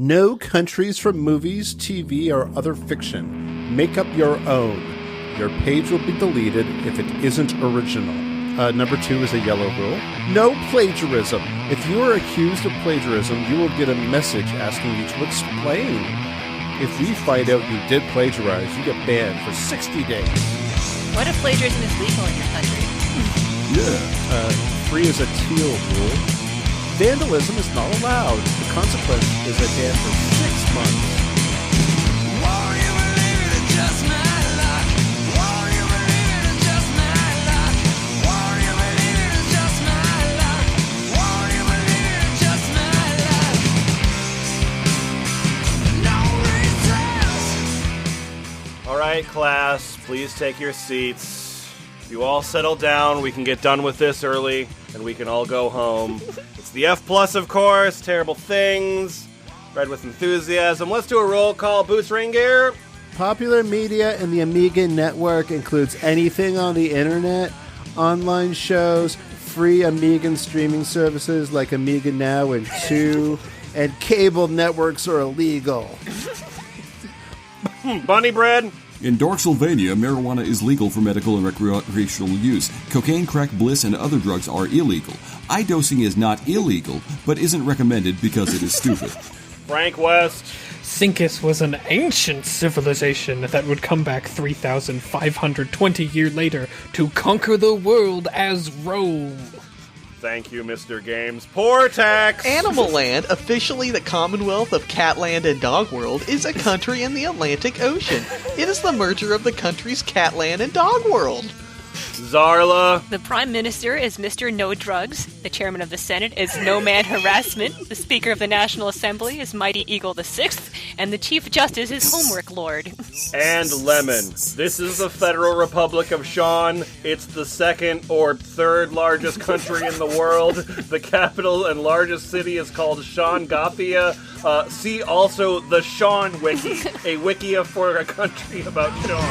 No countries from movies, TV, or other fiction. Make up your own. Your page will be deleted if it isn't original. Number 2 is a yellow rule. No plagiarism. If you are accused of plagiarism, you will get a message asking you to explain. If we find out you did plagiarize, you get banned for 60 days. What if plagiarism is legal in your country? Yeah. 3 is a teal rule. Vandalism is not allowed. The consequence is a ban for 6 months. Won't you believe it, it's just my luck. Won't you believe it, it's just my luck. Won't you believe it, it's just my luck. Won't you believe it, it's just my luck. No recess. All right, class, please take your seats. You all settle down. We can get done with this early, and we can all go home. It's the F+, of course. Terrible Things. Read with enthusiasm. Let's do a roll call. Boots Ringear. Popular media in the Amiga network includes anything on the internet, online shows, free Amigan streaming services like Amiga Now and 2, and cable networks are illegal. Bunny Bread. In Dorksylvania, marijuana is legal for medical and recreational use. Cocaine, crack, bliss, and other drugs are illegal. Eye-dosing is not illegal, but isn't recommended because it is stupid. Frank West. Syncus was an ancient civilization that would come back 3,520 years later to conquer the world as Rome. Thank you, Mr. Games. Portax! Animal Land, officially the Commonwealth of Catland and Dog World, is a country in the Atlantic Ocean. It is the merger of the countries Catland and Dog World. Zarla. The Prime Minister is Mr. No Drugs. The Chairman of the Senate is No Man Harassment. The Speaker of the National Assembly is Mighty Eagle VI. And the Chief Justice is Homework Lord. And Lemon. This is the Federal Republic of Sean. It's the second or third largest country in the world. The capital and largest city is called Seangophia. See also the Sean Wiki, a wikia for a country about Sean.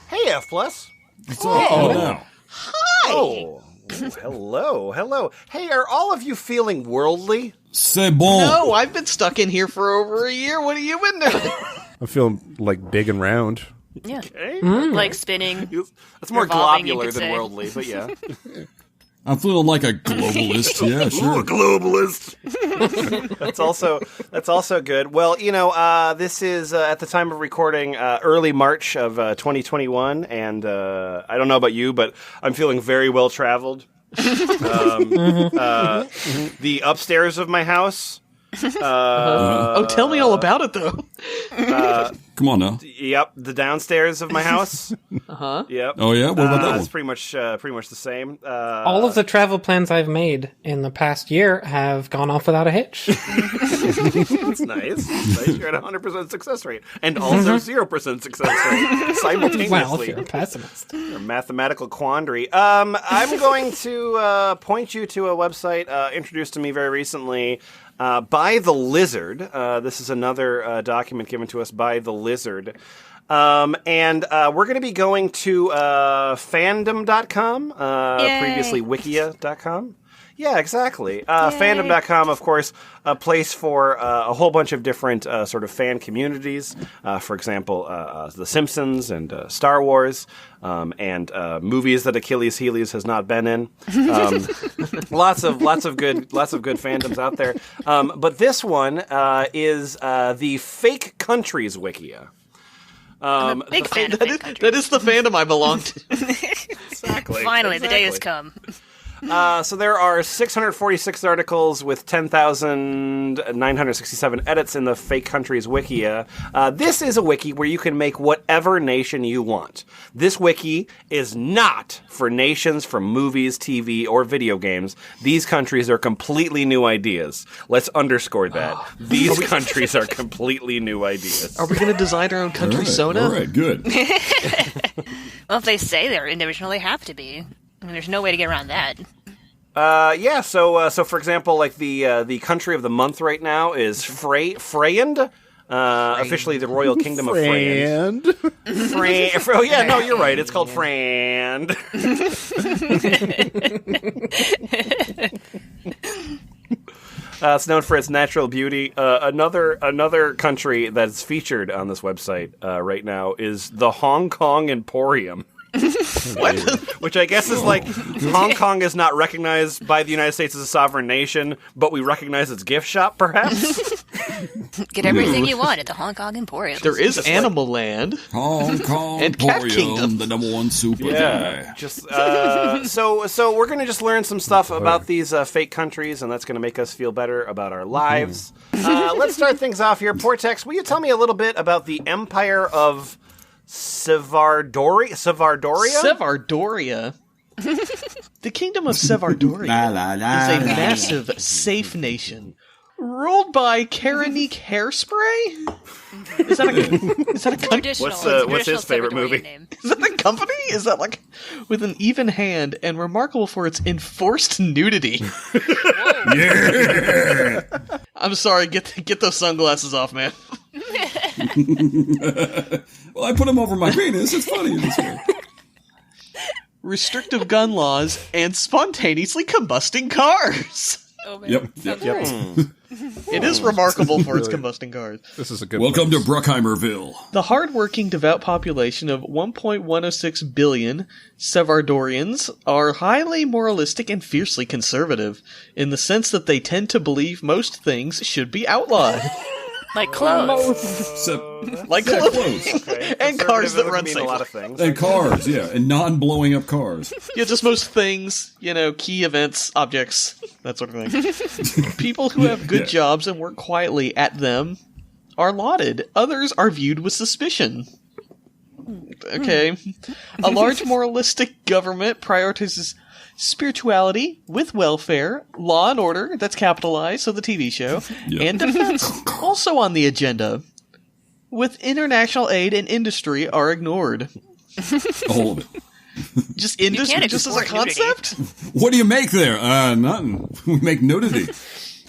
Hey, F+. What's up? Oh, no. Hi! Oh, hello. Hey, are all of you feeling worldly? C'est bon. No, I've been stuck in here for over a year. What have you been doing? I'm feeling like big and round. Yeah. Okay. Like spinning. That's more Revolving, you globular could than say. worldly, but yeah. I'm feeling like a globalist. Yeah, sure. Ooh, globalist. That's also good. Well, this is at the time of recording early March of 2021, and I don't know about you, but I'm feeling very well traveled. The upstairs of my house. Tell me all about it, though. Come on now. Yep, the downstairs of my house. Uh-huh. Yep. Oh, yeah? What about that one? It's pretty much the same. All of the travel plans I've made in the past year have gone off without a hitch. That's nice. You're at 100% success rate. And also 0% success rate simultaneously. Well, if you're a pessimist. A mathematical quandary. I'm going to point you to a website introduced to me very recently by The Lizard. This is another document given to us by The Lizard. And we're going to be going to fandom.com, previously wikia.com. Yeah, exactly. Fandom.com, of course, a place for a whole bunch of different sort of fan communities. For example, The Simpsons and Star Wars, and movies that Achilles Heelies has not been in. Lots of good fandoms out there. But this one is the Fake Countries Wikia. I'm a big fan of Fake Countries. That is the fandom I belong to. Exactly. Finally, the day has come. So there are 646 articles with 10,967 edits in the Fake Countries Wikia. This is a wiki where you can make whatever nation you want. This wiki is not for nations from movies, TV, or video games. These countries are completely new ideas. Let's underscore that. These countries are completely new ideas. Are we going to design our own country soda? All right, good. Well, if they say they're original, they have to be. I mean, there's no way to get around that. Yeah. So for example, like the country of the month right now is Freyend. Officially the Royal Kingdom of Freyend. Oh yeah, no, you're right. It's called Freyend. It's known for its natural beauty. Another country that's featured on this website right now is the Hong Kong Emporium. Which I guess is like Hong Kong is not recognized by the United States as a sovereign nation, but we recognize its gift shop, perhaps. Get everything you want at the Hong Kong Emporium. There is Animal Land. Hong Kong And Cat Emporium, Kingdom. the number one super guy. Just so we're gonna just learn some stuff about these fake countries, and that's gonna make us feel better about our lives. Let's start things off here. Portex, will you tell me a little bit about the Empire of Sevardoria? Sevardoria. The Kingdom of Sevardoria is a massive, safe nation ruled by Karanique Hairspray. Is that a country? Traditional. What's his favorite movie? Name. Is that a company? Is that like with an even hand and remarkable for its enforced nudity? Yeah. I'm sorry, get those sunglasses off, man. Well, I put them over my penis. It's funny in this way. Restrictive gun laws and spontaneously combusting cars. Oh, man. Yep. It is remarkable for its combusting cars. This is a good Welcome to place. Bruckheimerville. The hardworking, devout population of 1.106 billion Sevardorians are highly moralistic and fiercely conservative, in the sense that they tend to believe most things should be outlawed. Like clothes. Like clothes. and cars that Conservatism run can mean safely. a lot of things. And cars, yeah. And non-blowing up cars. Yeah, just most things, key events, objects, that sort of thing. People who have good jobs and work quietly at them are lauded. Others are viewed with suspicion. Okay. A large moralistic government prioritizes spirituality with welfare, law and order, that's capitalized, so the TV show, and defense, also on the agenda. With international aid and industry are ignored. All of it. Just industry, just as a export nudity. concept? What do you make there? Nothing. We make nudity.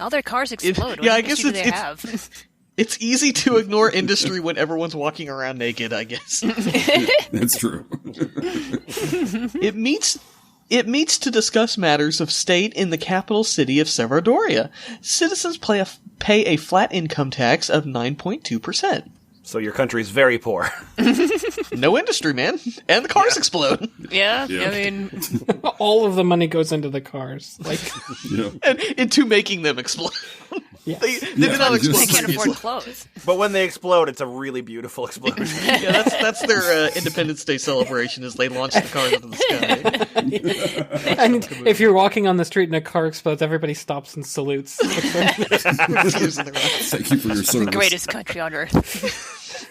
All their cars explode. yeah, What I guess industry do they it's- have? It's easy to ignore industry when everyone's walking around naked, I guess. That's true. It meets to discuss matters of state in the capital city of Sevardoria. Citizens pay a flat income tax of 9.2%. So your country's very poor. No industry, man. And the cars explode. Yeah, Yeah. I mean, All of the money goes into the cars. Like, Yeah. And into making them explode. yes. They did not just- explode they can't previously. afford clothes. But when they explode, it's a really beautiful explosion. Yeah, that's their Independence Day celebration as they launch the cars into the sky. And if you're walking on the street and a car explodes, everybody stops and salutes. Thank you for your service. Greatest country on earth.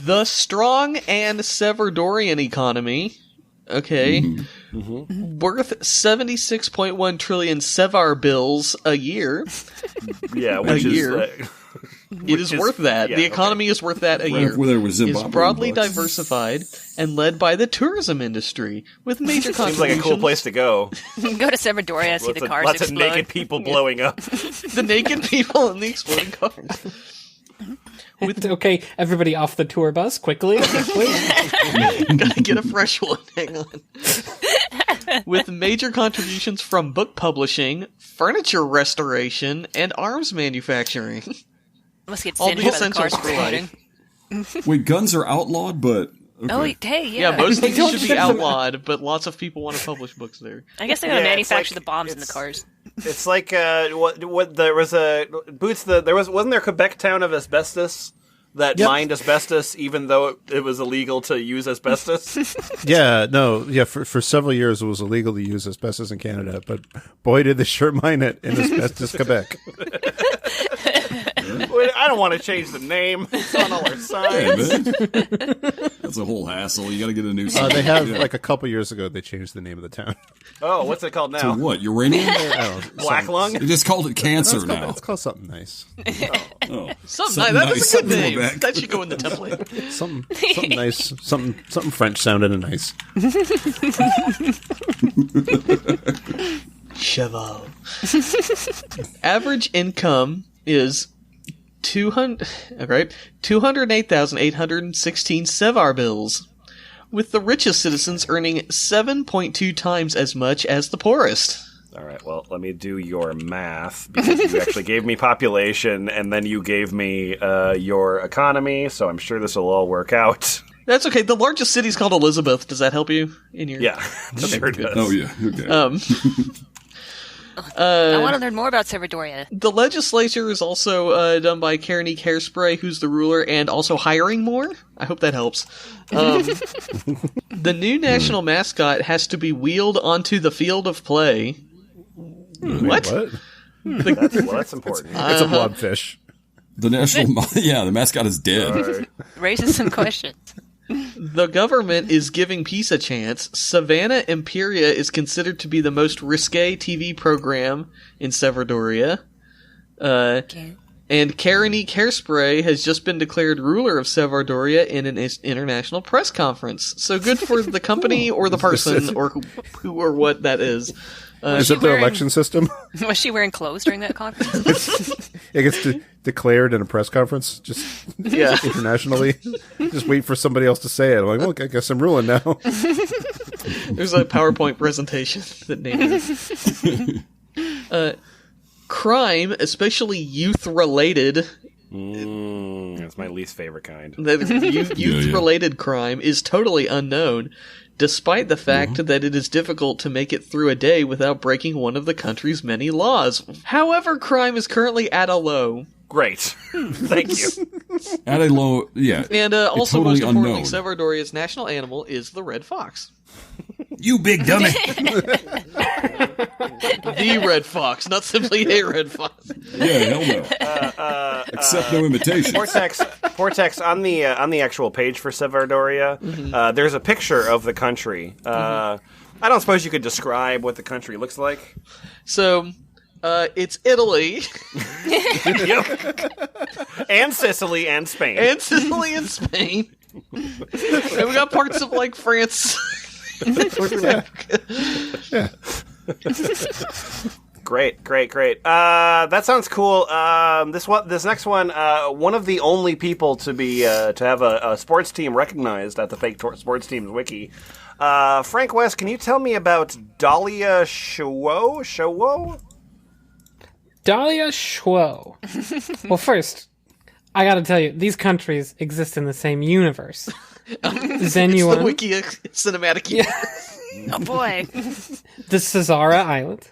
The strong and Sevardorian economy, okay, worth 76.1 trillion Sevar bills a year. Yeah, which A is year. It is worth that. yeah, the economy is worth that a year. Whether it was Is Zimbabwe broadly bucks. diversified and led by the tourism industry, with major Seems contributions. like a cool place to go. Go to Severdoria, see the cars Lots of explode. naked people blowing up. The naked people and the exploding cars. Okay, everybody off the tour bus, quickly. Gotta get a fresh one. Hang on. With major contributions from book publishing, furniture restoration, and arms manufacturing. Must get All singed the by the cars essentials for life. exploding. Wait, guns are outlawed, but... Oh, okay. hey, yeah. Yeah, most things don't should be ship them- outlawed, but lots of people want to publish books there. I guess they gotta Yeah, it's manufacture like- the bombs in the it's- cars. It's like what there was a Boots. Wasn't there a Quebec town of asbestos that Yep. mined asbestos, even though it was illegal to use asbestos. For several years it was illegal to use asbestos in Canada, but boy did they sure mine it in asbestos Quebec. I I don't want to change the name. It's on all our Hey, signs. man. That's a whole hassle. You got to get a new sign. They have, like, a couple years ago, they changed the name of the town. Oh, what's it called To now? what? Uranium? I don't know. Black lung? They just called it cancer now. It's called something nice. Oh. Something nice. That is a good Something name. back. That should go in the template. Something nice. Something French sounding and nice. Cheval. Average income is 208,816 Sevar bills, with the richest citizens earning 7.2 times as much as the poorest. All right, well, let me do your math, because you actually gave me population, and then you gave me your economy, so I'm sure this will all work out. That's okay. The largest city is called Elizabeth. Does that help you in your? Yeah, sure does. Oh, yeah. Okay. I want to learn more about Severdoria. The legislature is also done by Karen E. Hairspray, who's the ruler, and also hiring more. I hope that helps. The new national mascot has to be wheeled onto the field of play. What? What? That's important. It's a blobfish. The the mascot is dead. Raises some questions. The government is giving peace a chance. Savannah Imperia is considered to be the most risque TV program in Severdoria. Okay. And Karen E. Hairspray has just been declared ruler of Severdoria in an international press conference. So good for the company or the person or who or what that is. Is it their election system? Was she wearing clothes during that conference? It gets declared in a press conference, just Yeah. internationally. Just wait for somebody else to say it. I'm like, well, I guess I'm ruling now. There's a PowerPoint presentation that named it. Crime, especially youth-related, That's my least favorite kind. youth-related crime is totally unknown, despite the fact that it is difficult to make it through a day without breaking one of the country's many laws. However, crime is currently at a low. Great. Thank you. At a low, yeah. And also, totally most importantly, unknown. Severdoria's national animal is the red fox. You big dummy. The red fox, not simply a red fox. Yeah, hell no. Accept no imitation. Portex, on the actual page for Severdoria, there's a picture of the country. I don't suppose you could describe what the country looks like? So, it's Italy. Yep. And Sicily and Spain. And Sicily and Spain. And we got parts of, like, France. Great. That sounds cool. This next one, one of the only people to be to have a sports team recognized at the Fake Sports Teams Wiki. Frank West, can you tell me about Dahlia Showo? Dahlia Schwo. Well, first, I gotta tell you, these countries exist in the same universe. It's Zenuan, the Wiki cinematic universe. Oh boy. the Cesara Island,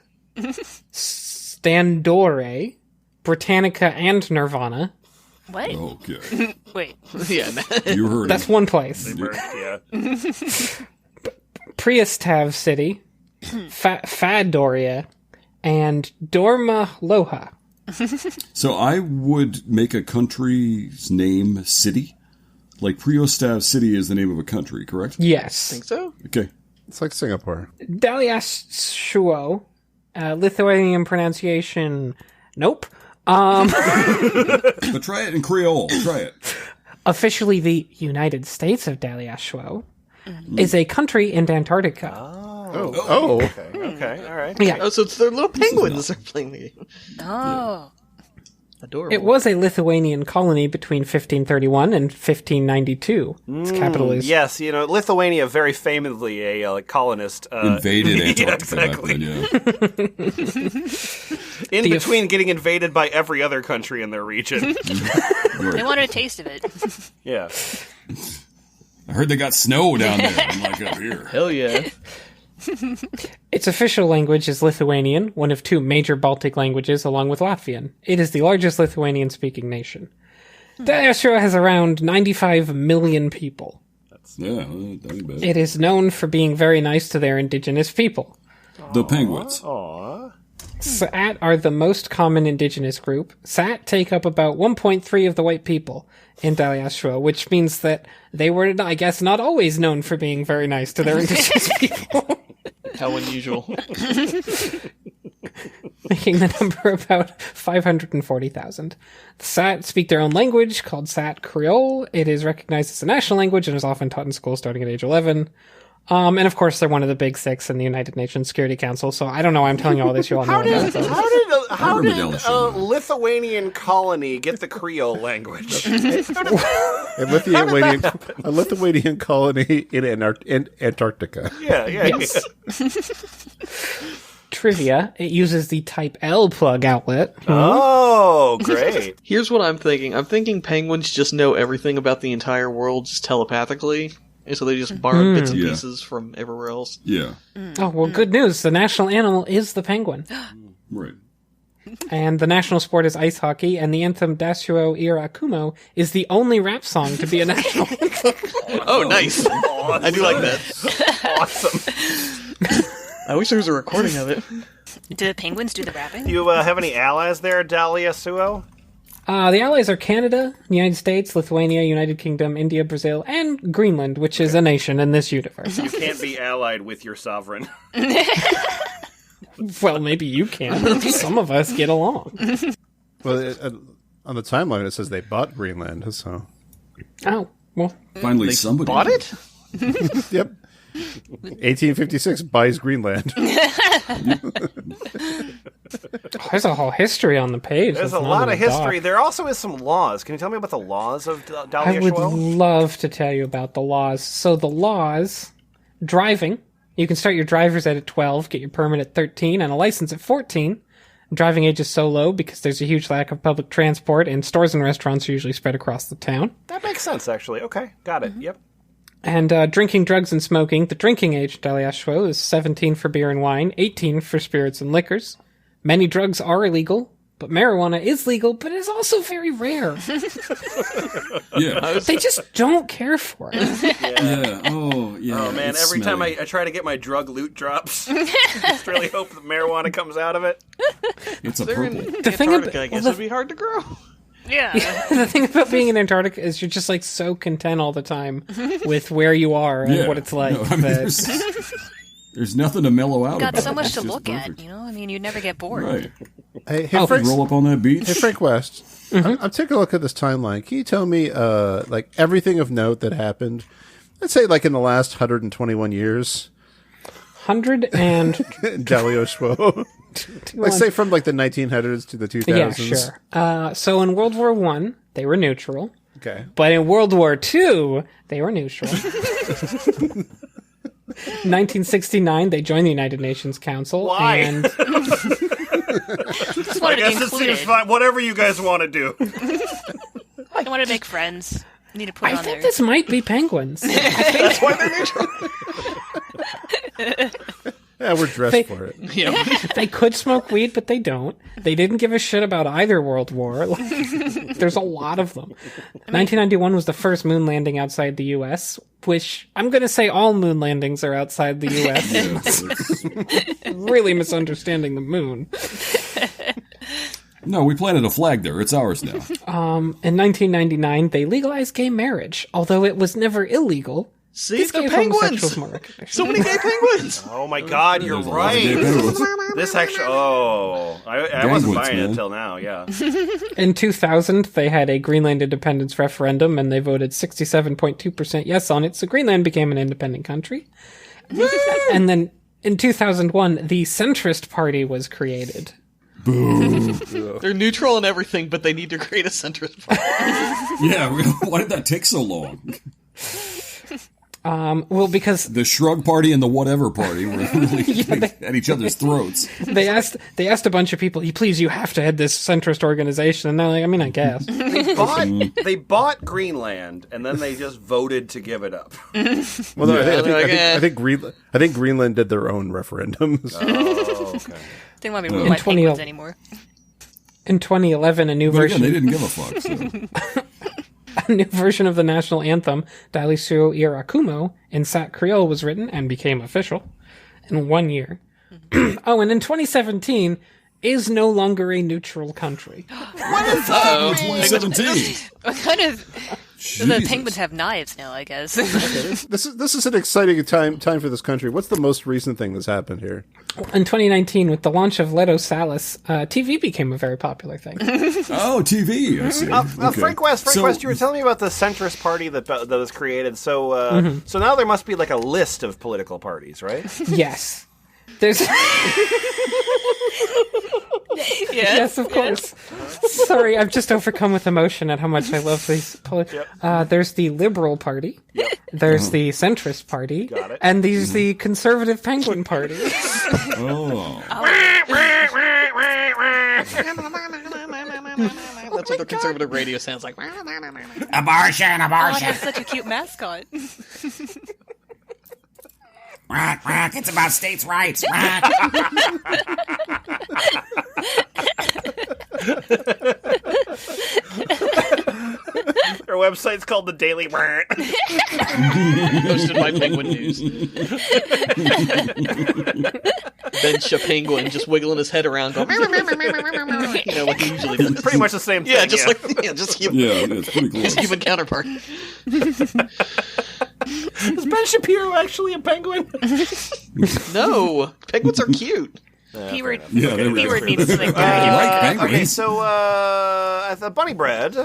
Standore, Britannica, and Nirvana. What? Okay. Wait. Yeah, You heard That's it. one place. Yeah. Priestav City, Fadoria, and Dormaloha. So I would make a country's name city. Like Priostav City is the name of a country, correct? Yes. think so. Okay. It's like Singapore. Daliashuo, Lithuanian pronunciation, nope. But try it in Creole. Try it. Officially the United States of Daliashuo is a country in Antarctica. Oh. Okay, all right. Yeah, Oh, so it's their little penguins are playing the game. Oh. Adorable. it was a Lithuanian colony between 1531 and 1592. Its capital is... Yes, Lithuania very famously a colonist Invaded yeah, Antarctica back then, yeah. in between getting invaded by every other country in their region. They wanted a taste of it. Yeah. I heard they got snow down there. I'm like, up here. Hell yeah. Its official language is Lithuanian, one of two major Baltic languages along with Latvian. It is the largest Lithuanian-speaking nation. Daliashuo has around 95 million people. Yeah, that ain't bad. It is known for being very nice to their indigenous people. The penguins. Aw. Sat are the most common indigenous group. Sat take up about 1.3 of the white people in Daliashua, which means that they were, I guess, not always known for being very nice to their indigenous people. How unusual. Making the number about 540,000. The Sat speak their own language, called Sat Creole. It is recognized as a national language and is often taught in school starting at age 11. And of course, they're one of the big six in the United Nations Security Council, so I don't know why I'm telling you all this. You all know about them. How did a Lithuanian colony get the Creole language? A Lithuanian colony in Antarctica. Yeah. Yes. Trivia, it uses the Type L plug outlet. Oh, great. Here's what I'm thinking. I'm thinking penguins just know everything about the entire world just telepathically. And so they just borrow bits and pieces from everywhere else. Yeah. Oh, well, good news. The national animal is the penguin. Right. And the national sport is ice hockey, and the anthem Dasuo Ira Akumo is the only rap song to be a national anthem. Oh, nice. I do like that. Awesome. I wish there was a recording of it. Do the penguins do the rapping? Do you have any allies there, Dahlia Suo? The allies are Canada, United States, Lithuania, United Kingdom, India, Brazil, and Greenland, which is a nation in this universe. You can't be allied with your sovereign. Well, maybe you can. Some of us get along. Well, on the timeline, it says they bought Greenland, so... Oh, well. Finally, somebody Bought it? Yep. 1856 buys Greenland. There's a whole history on the page. There's That's a not lot in of the history. doc. There also is some laws. Can you tell me about the laws of I Dahlia would Suo? love to tell you about the laws. So the laws, driving, you can start your driver's ed at 12, get your permit at 13, and a license at 14. Driving age is so low because there's a huge lack of public transport, and stores and restaurants are usually spread across the town. That makes sense, actually. Okay, got it. Yep. And drinking, drugs, and smoking. The drinking age in Daliashua is 17 for beer and wine, 18 for spirits and liquors. Many drugs are illegal, but marijuana is legal, but it's also very rare. Yeah. They just don't care for it. Yeah. Oh, yeah. Oh, man, it's every time smelly. I try to get my drug loot drops, I just really hope that marijuana comes out of it. It's a They're in purple. The thing Antarctica, ab- I guess well, it'd be hard to grow. Yeah. The thing about being in Antarctica is you're just like so content all the time with where you are and Yeah. what it's like. No, I mean, that- there's nothing to mellow out Got about so it. much It's to just look perfect. at, you know? I mean, you'd never get bored. Right. Hey, Frank- Roll up on that beach. Hey, Frank West. I'm taking a look at this timeline. Can you tell me, like, everything of note that happened, let's say, like, in the last 121 years? 100 and... Dalio Schwo. Like, say, from, like, the 1900s to the 2000s. Yeah, sure. So in World War I, they were neutral. Okay. But in World War II, they were neutral. 1969, they joined the United Nations Council. Why? And Just wanted to be included. fine. Whatever you guys want to do. I wanted to make friends. Need to put I it on think there. this might be penguins. That's why they're neutral. Yeah, we're dressed for it. Yeah. They could smoke weed, but they don't. They didn't give a shit about either world war. There's a lot of them. 1991 was the first moon landing outside the U.S., which I'm going to say all moon landings are outside the U.S. Really misunderstanding the moon. No, we planted a flag there. It's ours now. In 1999, they legalized gay marriage, although it was never illegal. See, This the gave penguins! homosexuals more recognition. So many gay penguins! Oh my God, you're There's a lot of gay right. penguins. This actually. Oh, I wasn't Gangwoods, buying it man. until now. Yeah. In 2000, they had a Greenland independence referendum, and they voted 67.2% yes on it, so Greenland became an independent country. And then in 2001, the centrist party was created. They're neutral and everything, but they need to create a centrist party. Yeah, why did that take so long? Well, because The shrug party and the whatever party were really at each other's throats. they asked a bunch of people, please, you have to head this centrist organization, and they're like, I mean, I guess. They bought Greenland and then they just voted to give it up. Well, no, Yeah. I think Greenland did their own referendums. Oh, okay. Didn't want to be ruled by 20 penguins anymore. In 2011, a new But again, version they didn't give a fuck. So. a new version of the national anthem, Dalisuo Irakumo, in Sat Creole was written and became official in 1 year. Oh, and in 2017, is no longer a neutral country. Uh-oh. 2017. What kind of... The Jesus. penguins have knives now, I guess. This is an exciting time for this country. What's the most recent thing that's happened here? In 2019, with the launch of Leto Salis, TV became a very popular thing. Oh, TV. I see. Okay. Frank West, So- you were telling me about the centrist party that was created. So, so now there must be like a list of political parties, right? Yes. There's... Yes, of course. Sorry, I'm just overcome with emotion at how much I love these. There's the Liberal Party. There's the Centrist Party. Got it. And there's the Conservative Penguin Party. Oh. That's what the conservative radio sounds like. Oh, that's such a cute mascot. It's about states' rights. Our website's called the Daily. Hosted by Penguin News. Ben Penguin just wiggling his head around, going, you know what he usually does. Pretty much the same thing. Yeah, just like just human, Yeah, it's pretty cool. his human counterpart. Is Ben Shapiro actually a penguin? No, penguins are cute. Keyword Yeah, there we go. needs something I like penguins. Okay, so the bunny bread.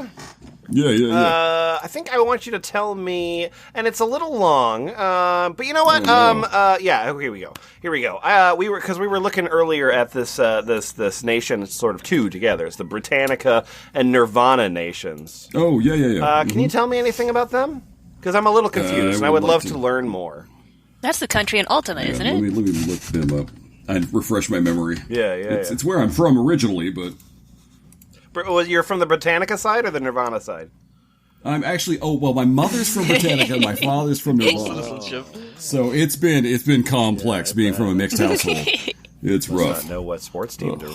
Yeah. I think I want you to tell me, and it's a little long, but you know what? Yeah, here we go. We were looking earlier at this nation, it's sort of two together. It's the Britannica and Nirvana nations. Oh, yeah. Can you tell me anything about them? Because I'm a little confused, and I would love to learn more. That's the country in Ultima, isn't Let it? me look them up and refresh my memory. Yeah. It's where I'm from originally, but You're from the Britannica side or the Nirvana side? I'm actually. Oh well, my mother's from Britannica, and my father's from Nirvana. Citizenship. So it's been complex being from a mixed household. It's Not rough. know what sports team to.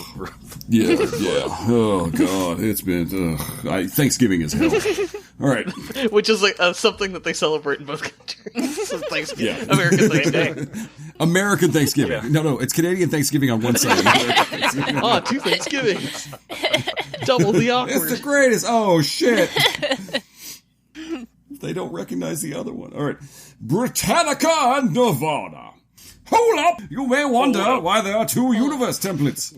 Yeah. Oh god, it's been. Thanksgiving is hell. All right. Which is like something that they celebrate in both countries. Thanksgiving, Yeah. American Thanksgiving. American Thanksgiving. No, it's Canadian Thanksgiving on one side. Oh, 2 Thanksgivings. Double the It's the awkward. greatest. Oh shit. They don't recognize the other one. All right. Britannica and Nirvana. Hold up! You may wonder why there are 2 universe templates.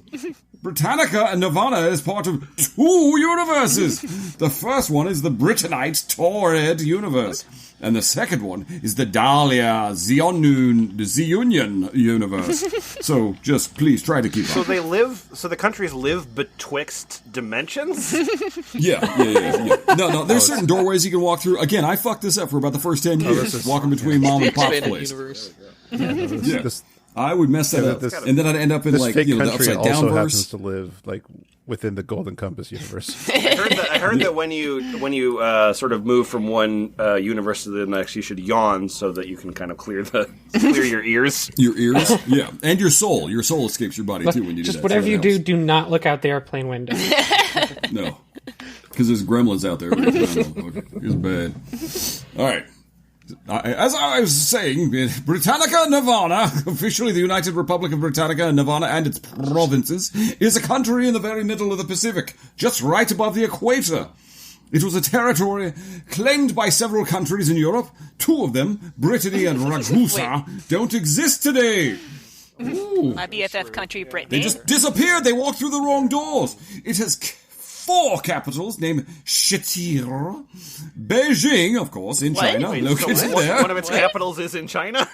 Britannica and Nirvana is part of 2 universes. The first one is the Britanite Torrid universe. And the second one is the Dahlia Zunion universe. So just please try to keep up. So the countries live betwixt dimensions? Yeah. No, there's certain doorways you can walk through. Again, I fucked this up for about the first 10 years, walking between mom and pop's Expanded place. universe. Yeah. This I would mess that up. And then I'd end up in like, fake the country upside down also happens verse. to live like within the Golden Compass universe. I heard that when you sort of move from one universe to the next, you should yawn so that you can kind of clear your ears. Your ears? Yeah. And your soul. Your soul escapes your body too when you do Just that. whatever So you that do, helps. do not look out the airplane window. No. Because there's gremlins out there. Okay. It's bad. All right. As I was saying, Britannica and Nirvana, officially the United Republic of Britannica and Nirvana and its provinces, is a country in the very middle of the Pacific, just right above the equator. It was a territory claimed by several countries in Europe. 2 of them, Brittany and Ragusa, don't exist today. Ooh. My BFF country, They Brittany. just disappeared. They walked through the wrong doors. It has 4 capitals named Shitir. Beijing, of course, in China. Located there. One of its capitals is in China?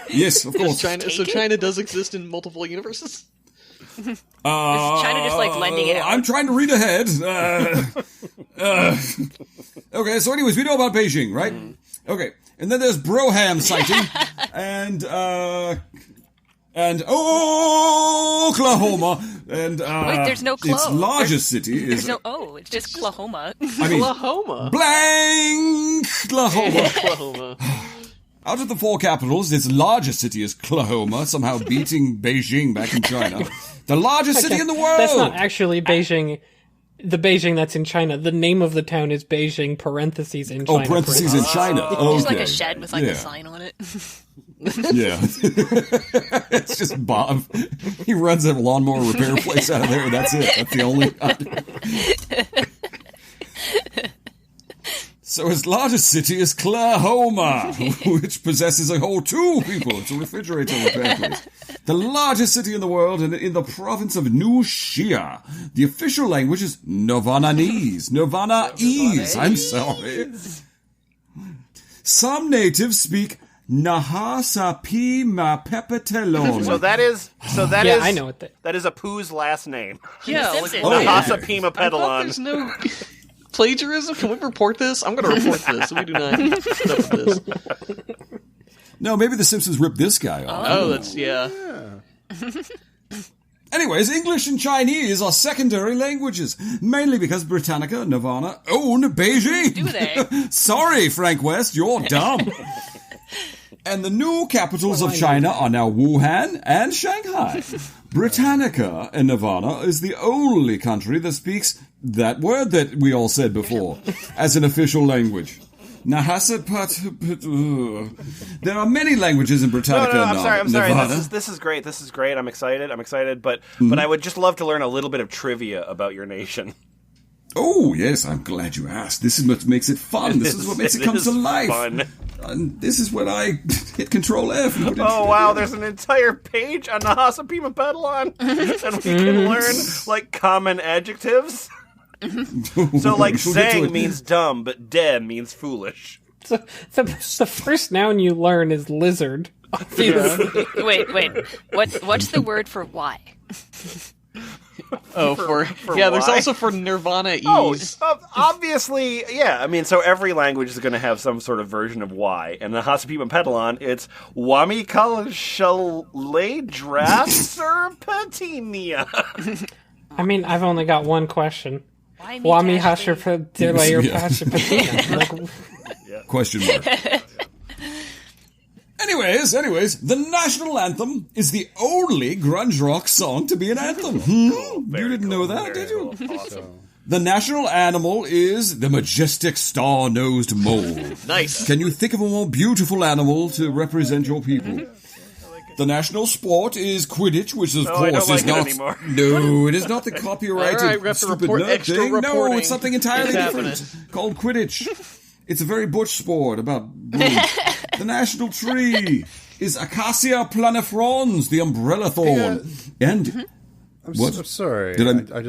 Yes, of course. So China does exist in multiple universes? Is China just like lending it out? I'm trying to read ahead. Okay, so anyways, we know about Beijing, right? Okay, and then there's Broham sighting, and Oklahoma, and Wait, there's no its Clo. largest city There's is no it's just Oklahoma. I mean Oklahoma. blank Oklahoma. Oklahoma. Out of the 4 capitals, its largest city is Oklahoma, somehow beating Beijing back in China. The largest city in the world. That's not actually Beijing. The Beijing that's in China. The name of the town is Beijing, parentheses in China. parentheses in China. Just like Okay. a shed with like Yeah. a sign on it. Yeah. It's just Bob. He runs a lawnmower repair place out of there, and that's it. That's the only... So his largest city is Oklahoma, which possesses a whole 2 people. It's a refrigerator repair place. The largest city in the world, and in the province of New Shia. The official language is Nirvanese. Nirvanese. I'm sorry. Some natives speak Nahasa Pima Pepetelon. So that is I know what that is a Pooh's last name. Yeah, like, Simpsons. Nahasa Pima I thought Pedalon. there's no plagiarism. Can we report this? I'm going to report this. We do not put up with this. No, maybe the Simpsons ripped this guy off. Oh, that's, yeah. Anyways, English and Chinese are secondary languages, mainly because Britannica and Nirvana own Beijing. Do they? Sorry, Frank West, you're dumb. And the new capitals of China are now Wuhan and Shanghai. Britannica and Nirvana is the only country that speaks that word that we all said before as an official language. There are many languages in Britannica. No, I'm sorry. Nevada. This is great. This is great. I'm excited. But I would just love to learn a little bit of trivia about your nation. Oh, yes, I'm glad you asked. This is what makes it fun. This is what makes it come to life. Fun. And this is when I hit Control F. And put it Oh, wow, there's an entire page on Nahasa Pima Pedalon. And we can learn, like, common adjectives. So, like, We'll get to sang it. means dumb, but de means foolish. So the first noun you learn is lizard. Obviously. Wait. What's the word for why? Oh, For there's why? also for Nirvana Oh, E's. obviously, yeah. I mean, so every language is going to have some sort of version of Y. And the Hasapima Pedalon, it's Wami Kalashale Drasserpatinia. I mean, I've only got one question. Why me? Wami Ashley? Hasher Delayer Yeah. Patina. Question mark. Anyways, the national anthem is the only grunge rock song to be an anthem. You didn't know that, did you? Awesome. The national animal is the majestic star-nosed mole. Nice. Can you think of a more beautiful animal to represent your people? The national sport is Quidditch, which of I course don't like is it not. anymore. No, it is not the copyrighted All right, we have to stupid report nerd extra thing. No, reporting. it's something entirely It's different called Quidditch. It's a very butch sport about bullying. The national tree is Acacia planifrons, the umbrella thorn. And I'm What? so sorry. Did I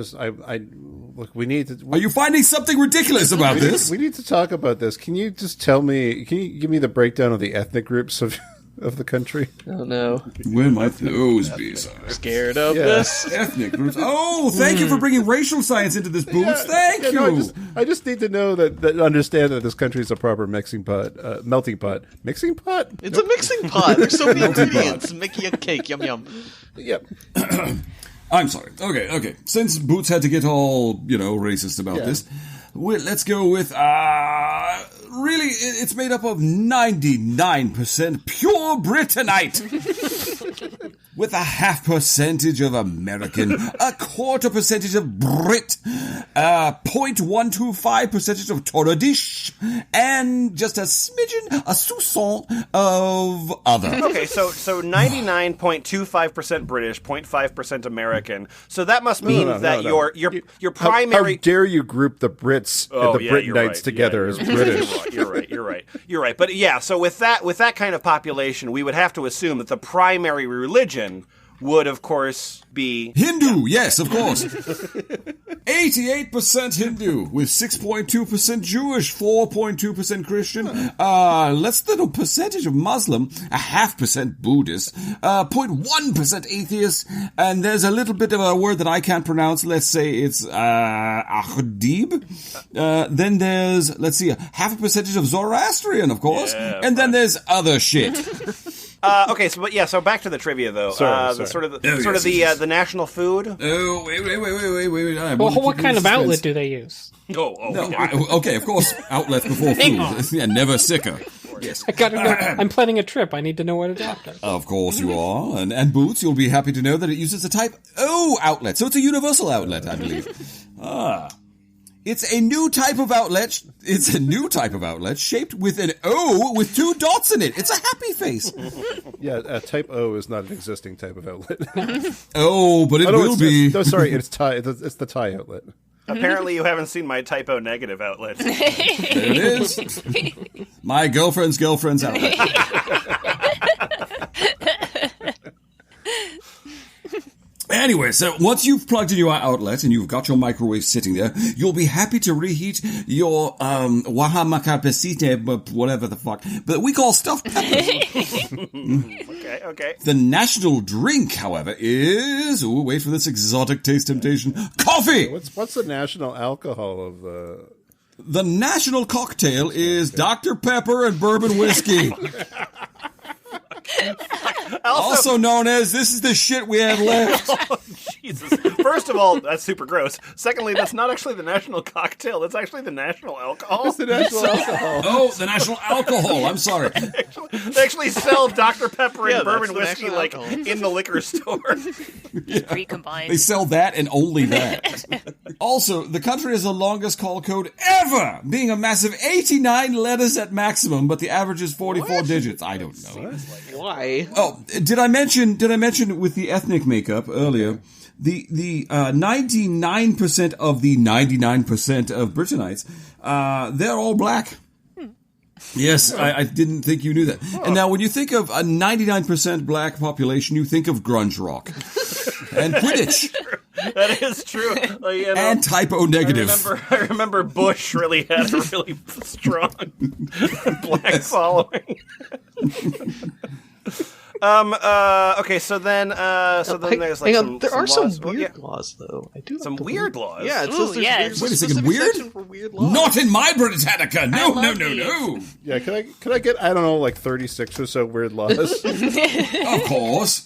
look. We need to. are you finding something ridiculous about this? We need to talk about this. Can you just tell me? Can you give me the breakdown of the ethnic groups of the country? Oh, no. Where might those be, sir? Scared of Yeah. this? Ethnic groups. Oh, thank you for bringing racial science into this, Boots. Thank you. No, I just need to know that understand that this country is a proper mixing pot, melting pot. Mixing pot? It's a mixing pot. There's so many ingredients. Make you a cake. Yum, yum. Yep. I'm sorry. Okay. Since Boots had to get all, racist about this, let's go with, really, it's made up of 99% pure Britanite. With a 0.5% of American, a 0.25% of Brit, 0.125% of Torodish, and just a smidgen, a soupçon of other. Okay, so 99.25% British, 0.5% American. So that must mean that no. your primary. How dare you group the Brits and the you're Britonites right. together Yeah, as British? You're right. But yeah, so with that kind of population, we would have to assume that the primary religion would, of course, be Hindu, yes, of course. 88% Hindu, with 6.2% Jewish, 4.2% Christian, less than a percentage of Muslim, a 0.5% Buddhist, 0.1% atheist, and there's a little bit of a word that I can't pronounce. Let's say it's Ahdib. Then there's, let's see, a 0.5% of Zoroastrian, of course, and then there's other shit. okay. So back to the trivia though. Sorry. The national food. Oh, wait. Well, what kind of outlet do they use? No, Okay, of course, outlet before food. Yeah, never sicker. Yes. I gotta know. I'm planning a trip. I need to know what it's after. Of course you are. And Boots, you'll be happy to know that it uses a type O outlet. So it's a universal outlet, I believe. It's a new type of outlet. It's a new type of outlet shaped with an O with 2 dots in it. It's a happy face. Yeah, type O is not an existing type of outlet. Oh, but it will be. No, sorry, it's Thai. It's the Thai outlet. Apparently, you haven't seen my typo negative outlet. There it is. My girlfriend's girlfriend's outlet. Anyway, so once you've plugged in your outlet and you've got your microwave sitting there, you'll be happy to reheat your wahamaka pesite, whatever the fuck, but we call stuffed peppers. Okay. The national drink, however, is wait for this exotic taste temptation: coffee. What's the national alcohol of the? The national cocktail is Dr. Pepper and bourbon whiskey. Also known as, this is the shit we have left. Oh, Jesus. First of all, that's super gross. Secondly, that's not actually the national cocktail. That's actually the national alcohol. It's the national alcohol. Oh, the national alcohol. I'm sorry. They actually sell Dr. Pepper and Yeah, bourbon that's whiskey the national like alcohol. in the liquor store. Pre-combined. They sell that and only that. Also, the country has the longest call code ever, being a massive 89 letters at maximum, but the average is 44 digits. I don't know. Why? Oh, did I mention with the ethnic makeup earlier? The 99% of the 99% of Britannites, they're all black. Yes, I didn't think you knew that. And now, when you think of a 99% black population, you think of grunge rock and Quidditch That is true. Like, you know, and typo negative. I remember Bush really had a really strong black following. Okay, so then there's like hang on, some, there are some laws. weird laws, though. I do Some have to weird look. laws? Yeah, it Ooh, says there's yeah. there's Wait a second, specific weird? section for weird laws. Not in my Britannica. No, I love these. no. Yeah, can I get, I don't know, like 36 or so weird laws? Of course.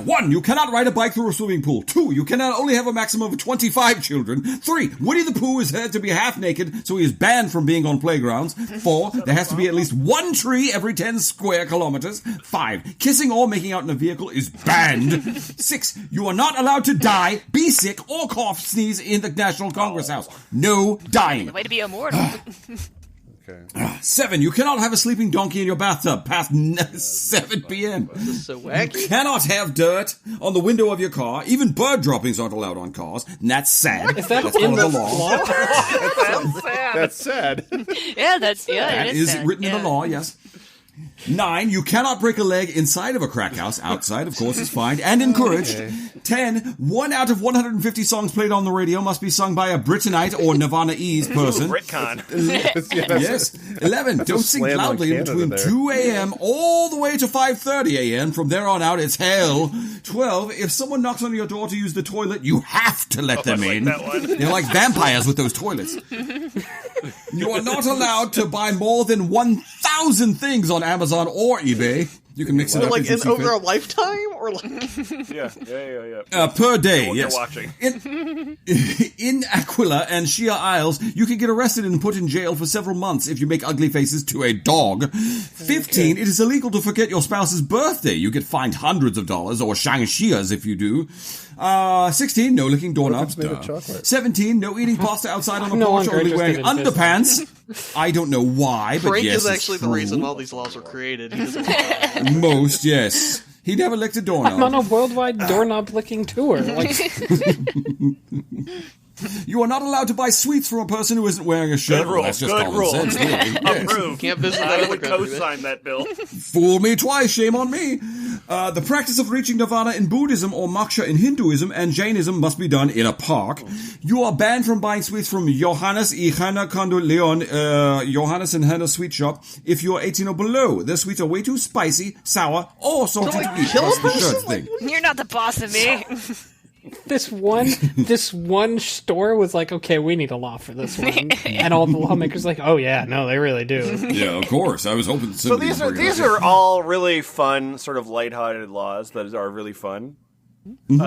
1, you cannot ride a bike through a swimming pool. 2, you cannot only have a maximum of 25 children. 3, Winnie the Pooh is said to be half naked, so he is banned from being on playgrounds. 4, there has to be at least 1 tree every 10 square kilometers. 5, kissing or making out in a vehicle is banned. 6, you are not allowed to die, be sick, or cough, sneeze in the National Congress House. No dying. Way to be immortal. 7, you cannot have a sleeping donkey in your bathtub past 7 p.m. This is so You wacky. cannot have dirt on the window of your car. Even bird droppings aren't allowed on cars. And that's sad. Is that That's in part the of law. law? That's sad. Yeah, that's That it is sad. written in Yeah. the law, yes. 9, you cannot break a leg inside of a crack house. Outside, of course, is fine and encouraged. 10, 1 out of 150 songs played on the radio must be sung by a Britanite or Nirvana-ease person. BritCon. Yes. 11, don't sing slam on loudly in Canada between there. 2 a.m. all the way to 5:30 a.m. From there on out, it's hell. 12, if someone knocks on your door to use the toilet, you have to let them I like in. that one. They're like vampires with those toilets. You are not allowed to buy more than 1,000 things on Amazon or eBay. You can mix it up Like as you see over a fit. lifetime, or like Yeah. Per day, What yes. you're watching. In Aquila and Shia Isles, you can get arrested and put in jail for several months if you make ugly faces to a dog. 15, it is illegal to forget your spouse's birthday. You get fined hundreds of dollars, or shangshias if you do. 16, no licking doorknobs. made of duh. chocolate? 17, no eating pasta outside on the No porch, longer only wearing interested in underpants. I don't know why, but Frank yes, is it's actually the true. reason all these laws were created. He doesn't Most, yes. He never licked a doorknob. I'm on a worldwide doorknob licking tour. Like, You are not allowed to buy sweets from a person who isn't wearing a shirt. Good rule. That's just Good common rule. sense, really. Yes. Approved. Can't visit that I other would country. co-sign that bill. Fool me twice, shame on me. The practice of reaching Nirvana in Buddhism or Moksha in Hinduism and Jainism must be done in a park. You are banned from buying sweets from Johannes y Hannah Kondo Leon, Johannes and Hannah Sweet Shop if you are 18 or below. Their sweets are way too spicy, sour, or salty to eat. kill a That's the person? shirt thing. You're not the boss of me. this one store was like, okay, we need a law for this one, and all the lawmakers like, oh yeah, no, they really do. Yeah, of course. I was hoping So these are all really fun, sort of lighthearted laws that are really fun. Keep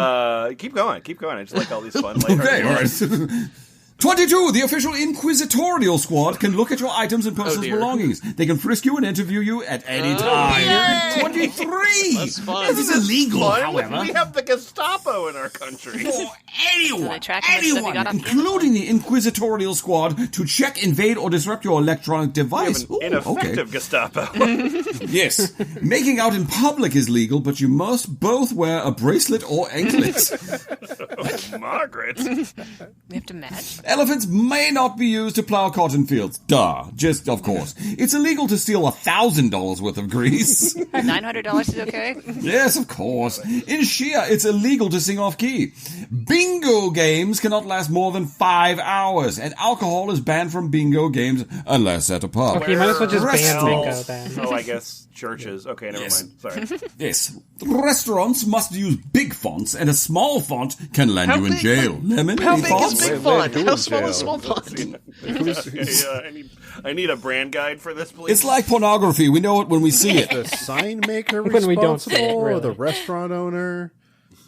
going. I just like all these fun, lighthearted Okay, all laws. right. 22. The official inquisitorial squad can look at your items and personal dear. belongings. They can frisk you and interview you at any time. 23. That's fun. This is illegal, Fun. however. We have the Gestapo in our country. For anyone, tracking the stuff you got off the including the inquisitorial squad, to check, invade, or disrupt your electronic device. An ineffective Gestapo. Yes. Making out in public is legal, but you must both wear a bracelet or anklet. Margaret. We have to match. Elephants may not be used to plow cotton fields. Duh. Just, of course. It's illegal to steal $1,000 worth of grease. $900 is okay. Yes, of course. In Shia, it's illegal to sing off key. Bingo games cannot last more than 5 hours, and alcohol is banned from bingo games unless at a pub. Okay, you might as well just ban Restaurants. bingo then. Oh, I guess churches. Okay, never Yes. mind. Sorry. Yes. Restaurants must use big fonts, and a small font can land you in jail. Lemon, How any big thoughts? is big Wait, font? who How in small jail? is small font? I need a brand guide for this, please. It's like pornography. We know it when we see it. The sign maker When we don't see it, responsible, or really. the restaurant owner?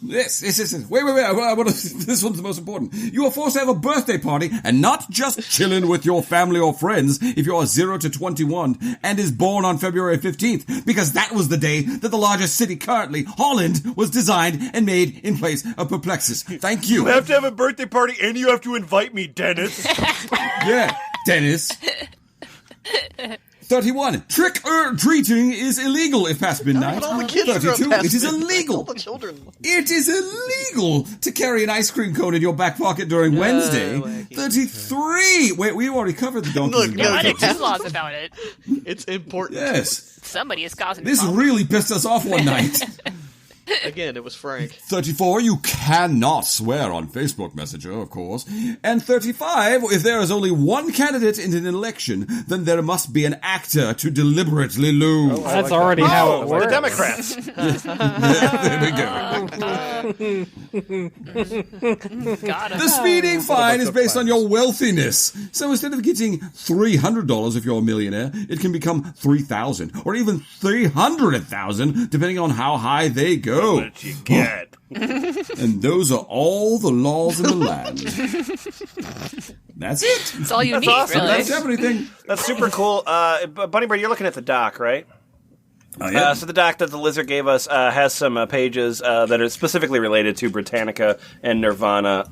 Yes. Wait. This one's the most important. You are forced to have a birthday party and not just chilling with your family or friends if you are 0 to 21 and is born on February 15th, because that was the day that the largest city currently, Holland, was designed and made in place of Perplexus. Thank you. You have to have a birthday party and you have to invite me, Dennis. Yeah, Dennis. 31. Trick-or-treating is illegal if past midnight. All the kids are 32. past It is midnight. All illegal. the children. It is illegal to carry an ice cream cone in your back pocket during Wednesday. wacky. 33. Wait, we already covered the donkeys. Look, and no, I goats. did two laws about it. It's important. Yes. Somebody is causing This problems. really pissed us off one night. Again, it was Frank. 34, you cannot swear on Facebook Messenger, of course. And 35, if there is only one candidate in an election, then there must be an actor to deliberately lose. That's already how it The works. Democrats. There we go. Got it. The speeding fine is the based on plans? your wealthiness. So instead of getting $300 if you're a millionaire, it can become $3,000 or even $300,000 depending on how high they go. What you get? And those are all the laws in the land. That's it. That's all you need, awesome. really. That's everything. That's super cool. Bunny Bird, you're looking at the doc, right? Oh, yeah. So the doc that the Lizard gave us has some pages that are specifically related to Britannica and Nirvana.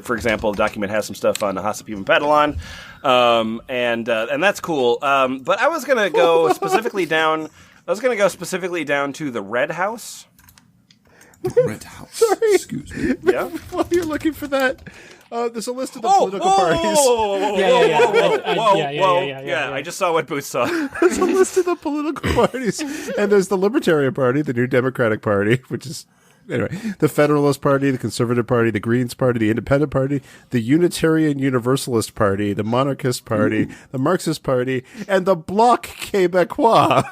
For example, the document has some stuff on Hasapim and Pedalon, and that's cool. But I was gonna go specifically down. I was gonna go specifically down to the Red House. Red House. Excuse me. Yeah. While you're looking for that, there's a list of the political parties. Yeah. I just saw what Booth saw. There's a list of the political parties, and there's the Libertarian Party, the New Democratic Party, which is anyway the Federalist Party, the Conservative Party, the Greens Party, the Independent Party, the Unitarian Universalist Party, the Monarchist Party, the Marxist Party, and the Bloc Québécois.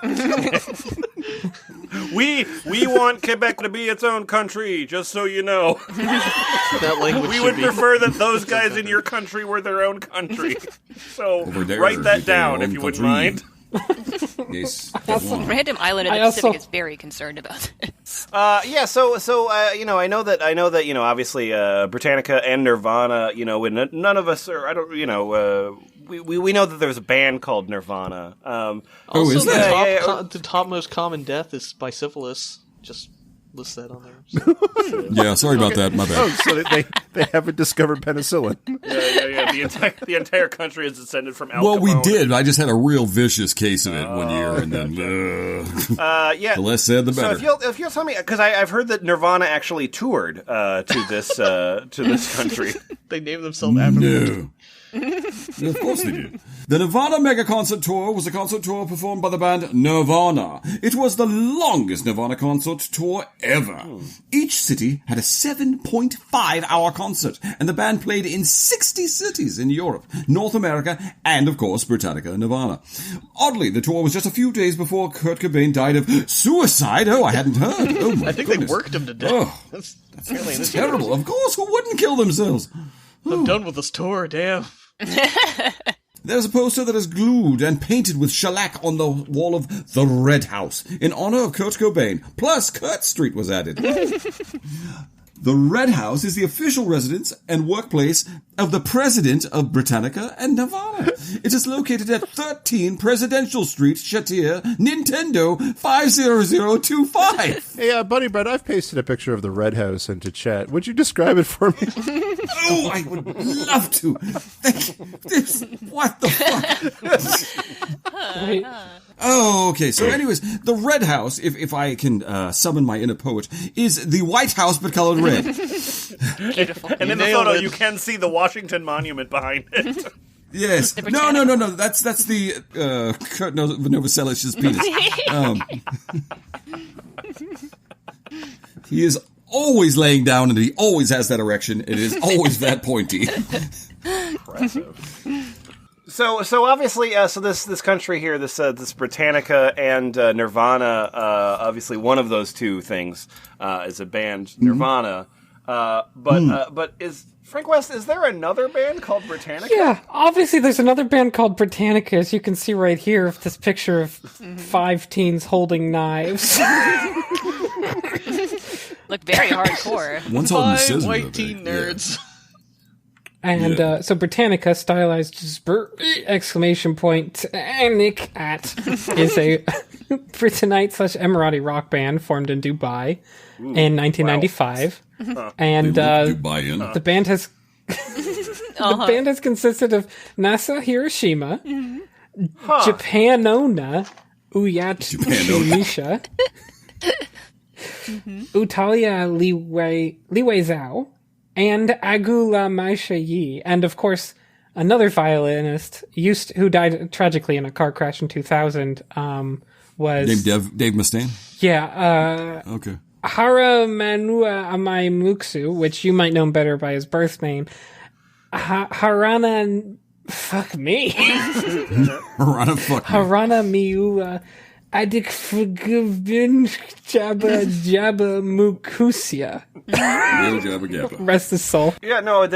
We want Quebec to be its own country, just so you know. That language We should would be. prefer that those guys in your country were their own country. So Over there, write that with their down if own you wouldn't country. mind. Yes. Random island in I the Pacific also- is very concerned about this. I know that obviously Britannica and Nirvana, none of us are. I don't, we know that there's a band called Nirvana. Oh, is the there? the top most common death is by syphilis. Just list that on there. So. Yeah, sorry about that. My bad. So they haven't discovered penicillin. Yeah. The entire country is descended from Al Well, we Capone. did. I just had a real vicious case of it one year, and then Yeah. the less said, the better. So if you'll tell me, because I've heard that Nirvana actually toured to this country. They named themselves after them. No. Yeah, of course they did. The Nirvana Mega Concert Tour was a concert tour performed by the band Nirvana. It was the longest Nirvana concert tour ever. Each city had a 7.5-hour concert, and the band played in 60 cities in Europe, North America, and, of course, Britannica and Nirvana. Oddly, the tour was just a few days before Kurt Cobain died of suicide. Oh, I hadn't heard. Oh, my I think goodness. they worked him to death. Oh, That's really That's terrible. Of course, who wouldn't kill themselves? I'm done with this tour. Damn. There's a poster that is glued and painted with shellac on the wall of the Red House in honor of Kurt Cobain. Plus, Kurt Street was added. The Red House is the official residence and workplace of the President of Britannica and Nirvana. It is located at 13 Presidential Street, Shatir, Nintendo 50025. Hey, Bunny Bread, I've pasted a picture of the Red House into chat. Would you describe it for me? Oh, I would love to. What the fuck? Wait, Oh, okay. So anyways, the Red House, if I can summon my inner poet, is the White House but colored red. Beautiful. And in the nailed photo, it. you can see the Washington Monument behind it. Yes. No. That's the Kurt Novoselic's penis. He is always laying down, and he always has that erection. It is always that pointy. Impressive. So obviously, so this country here, this Britannica and Nirvana, obviously one of those two things is a band, Nirvana. But is Frank West? Is there another band called Britannica? yeah, obviously there's another band called Britannica, as you can see right here, of this picture of 5 teens holding knives. Look very hardcore. One's holding the 5 scissors. I white think. teen nerds. And so Britannica, stylized exclamation point Nick at, is a Britanite/Emirati rock band formed in Dubai in 1995. And Dubai in. the band has the band has consisted of Nasa Hiroshima, Japanona Uyat Utalia Liwei Zhao, and Agula Maisha Yi, and of course another violinist who died tragically in a car crash in 2000 was Named Dave Mustaine? Okay. Hara Manua Amai Muksu, which you might know him better by his birth name. Harana fuck me. Harana fuck me. Harana Miua Adik Fugubin Jabba Mukusia. Real Jabba Gabba. Rest his soul. Yeah, no.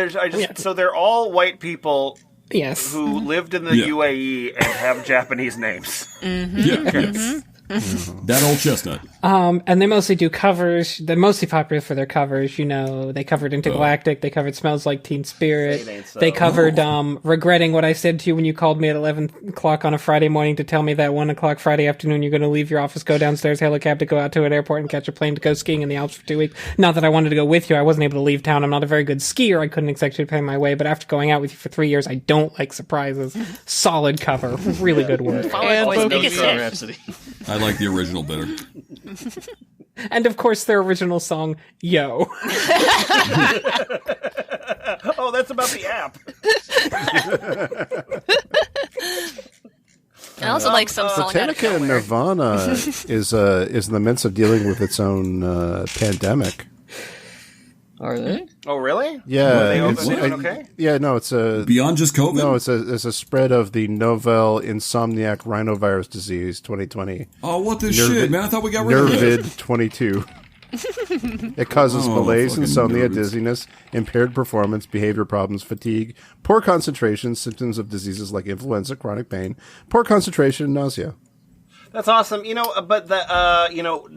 So they're all white people Yes. who lived in the UAE and have Japanese names. Yes. That old chestnut. And they mostly do covers. They're mostly popular for their covers. You know, they covered Intergalactic. They covered Smells Like Teen Spirit. It Ain't So. They covered Regretting What I Said to You when you called me at 11 o'clock on a Friday morning to tell me that 1 o'clock Friday afternoon you're going to leave your office, go downstairs, hail a cab to go out to an airport and catch a plane to go skiing in the Alps for 2 weeks. Not that I wanted to go with you. I wasn't able to leave town. I'm not a very good skier. I couldn't exactly pay my way. But after going out with you for 3 years, I don't like surprises. Solid cover. Really good work. Follow And Boys Biggest Bohemian Hit. Rhapsody. I like the original better. And of course, their original song, Yo. Oh, that's about the app. I also like some song out of Britannica and nowhere. Nirvana is in the midst of dealing with its own pandemic. Are they? Oh, really? Yeah, They it's- doing I- okay? yeah. No, it's a Beyond just COVID? no. It's a spread of the novel insomniac rhinovirus disease 2020. Oh, what the shit, man? I thought we got rid of it. Nervid 22. It causes Oh, malaise, fucking insomnia, nerds. dizziness, impaired performance, behavior problems, fatigue, poor concentration, symptoms of diseases like influenza, chronic pain, poor concentration, nausea. That's awesome. But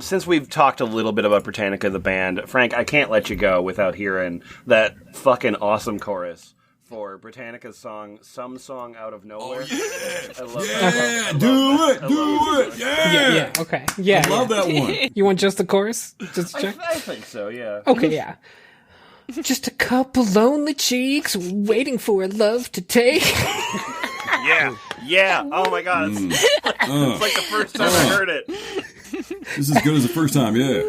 since we've talked a little bit about Britannica, the band, Frank, I can't let you go without hearing that fucking awesome chorus for Britannica's song, Some Song Out of Nowhere. I love Yeah, that. do it. Yeah. Yeah, okay. Yeah. I love that one. You want just the chorus? Just to check? I think so, yeah. Okay, yeah. Just a couple lonely cheeks waiting for a love to take. Yeah. Oh my god, it's like the first time I heard it. This is as good as the first time, yeah.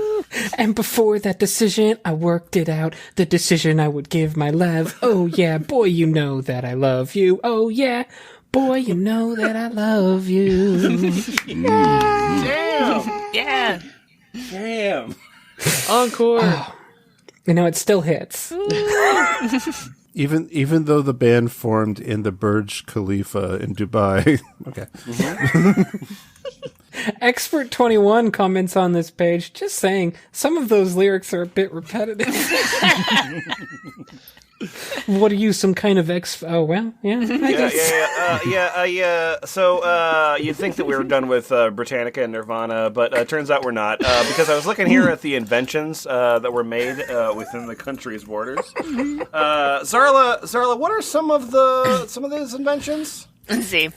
And before that decision, I worked it out. The decision I would give my love. Oh yeah, boy, you know that I love you. Oh yeah, boy, you know that I love you. Yeah. Damn. Encore. You know, it still hits. Even though the band formed in the Burj Khalifa in Dubai. Okay. Expert 21 comments on this page, just saying, some of those lyrics are a bit repetitive. What are you, some kind of Oh, well, yeah, I guess. So you'd think that we were done with Britannica and Nirvana, but it turns out we're not. Because I was looking here at the inventions that were made within the country's borders. Zarla, what are some of these inventions? Let's see.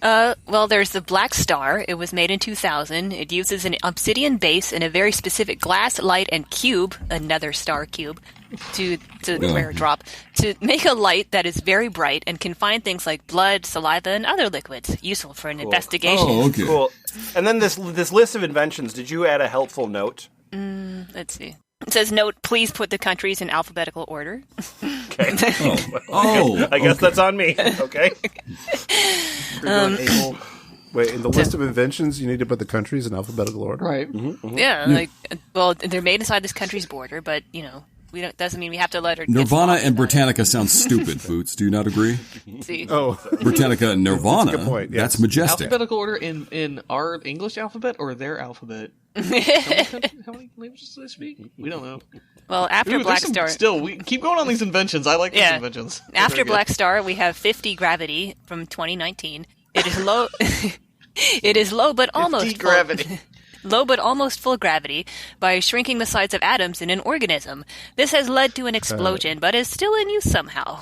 Well, there's the Black Star. It was made in 2000. It uses an obsidian base and a very specific glass, light, and cube, another star cube, to rare drop, to make a light that is very bright and can find things like blood, saliva, and other liquids, useful for an investigation. Oh, okay. Cool. And then this list of inventions, did you add a helpful note? Let's see. It says, note, please put the countries in alphabetical order. Okay. I guess that's on me. Okay. Wait, in the list of inventions, you need to put the countries in alphabetical order? Right. Yeah, well, they're made inside this country's border, but, doesn't mean we have to let her get Nirvana lost and in that. Britannica sound stupid, Boots. Do you not agree? See. Oh, Britannica and Nirvana, That's a good point, yes. that's majestic. Alphabetical order in our English alphabet or their alphabet? How many languages do they speak? We don't know. Well, after Ooh, Black there's some- Star... Still, we keep going on these inventions. I like these Yeah. inventions. They're After very good. Black Star, we have 50 gravity from 2019. It is low. It is low, but almost full. gravity. Low, but almost full gravity by shrinking the size of atoms in an organism. This has led to an explosion, but is still in use somehow.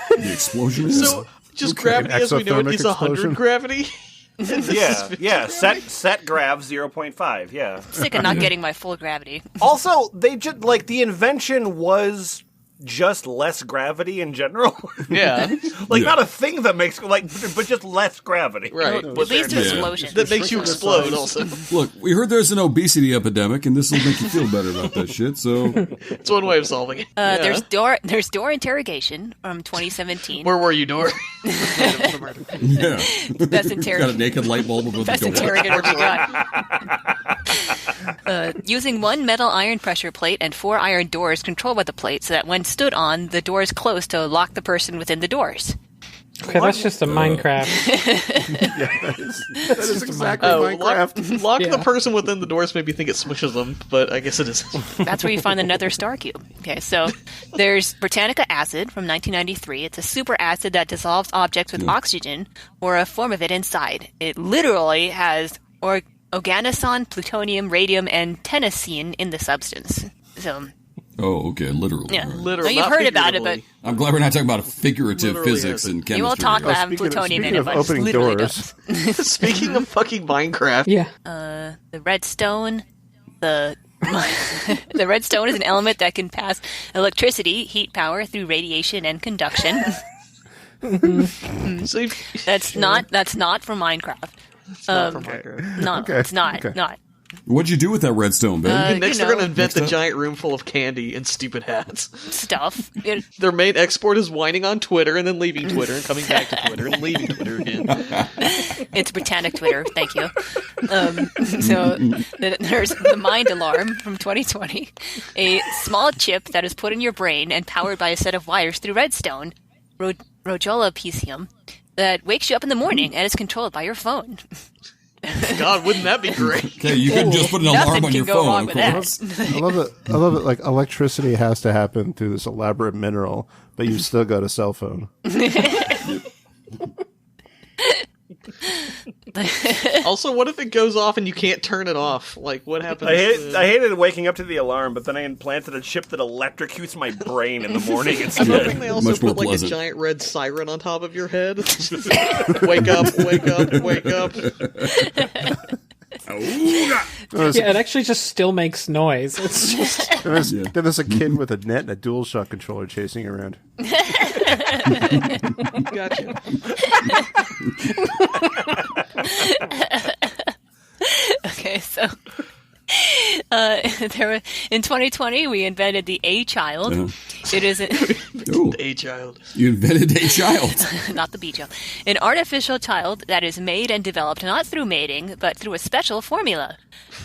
The explosion is... So, just gravity as we know it exothermic is 100 explosion? gravity? Yeah. Set grav 0.5. Yeah. Sick of not getting my full gravity. Also, they just the invention was just less gravity in general. Yeah. Not a thing that makes but just less gravity. Right. It leads to explosions. That makes you explode also. Look, we heard there's an obesity epidemic, and this will make you feel better about that shit, so... It's one way of solving it. Yeah. There's door interrogation from 2017. Where were you, Dor? Yeah. That's Got a interrogation. naked light bulb above Best the door. interrogator we got. Using one metal iron pressure plate and 4 iron doors controlled by the plate so that when stood on, the doors closed to lock the person within the doors. Okay, that's just a Minecraft. that is exactly Minecraft. Lock Yeah. the person within the doors made me think it smushes them, but I guess it is. That's where you find the nether star cube. Okay, so there's Britannica acid from 1993. It's a super acid that dissolves objects with oxygen or a form of it inside. It literally has organoson, plutonium, radium, and tennessine in the substance. So, Oh, okay, literally. yeah. All right. Literally, Now, you've not heard about it, but figuratively. I'm glad we're not talking about physical Literally physics has it. and chemistry. you won't talk here. about having speaking of- plutonium in speaking it, of but it opening literally doors. does. Speaking of fucking Minecraft, Yeah. The redstone, the redstone is an element that can pass electricity, heat power through radiation and conduction. so That's not from Minecraft. not from Minecraft. No, Okay, it's not. okay. Not. What'd you do with that redstone, Ben? Next, you they're know. going to invent the giant room full of candy and stupid hats. Stuff. Their main export is whining on Twitter and then leaving Twitter and coming back to Twitter and leaving Twitter again. It's Britannic Twitter. Thank you. So there's the Mind Alarm from 2020, a small chip that is put in your brain and powered by a set of wires through redstone, rhodolopisium, that wakes you up in the morning and is controlled by your phone. God, wouldn't that be great? Okay, you can just put an Nothing alarm on can your go wrong phone, with of that. course. I love it. I love it. Like electricity has to happen through this elaborate mineral, but you still got a cell phone. Also, what if it goes off and you can't turn it off? Like, what happens? I hated waking up to the alarm, but then I implanted a chip that electrocutes my brain in the morning I'm instead. hoping they also Much more put like pleasant. a giant red siren on top of your head. Wake up, wake up, wake up. Yeah, it actually just still makes noise. It's just Then there's a kid with a net and a DualShock controller chasing around. Gotcha. Okay, so in 2020 we invented the A child. It is Ooh, A child. you invented a child. not the B child, an artificial child that is made and developed not through mating but through a special formula.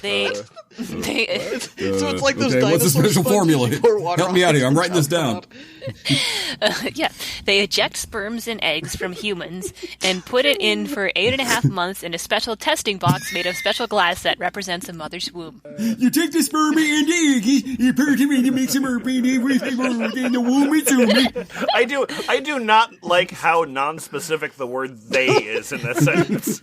They So it's like those Okay, dinosaur what's the special sponges formula? you pour water Help me on out here. I'm and writing this drop down. out. Yeah, they eject sperms and eggs from humans and put it in for 8.5 months in a special testing box made of special glass that represents a mother's womb. You take the sperm and the egg, you put it in, you make some herb, and the womb is to me. I do not like how non-specific the word "they" is in this sentence.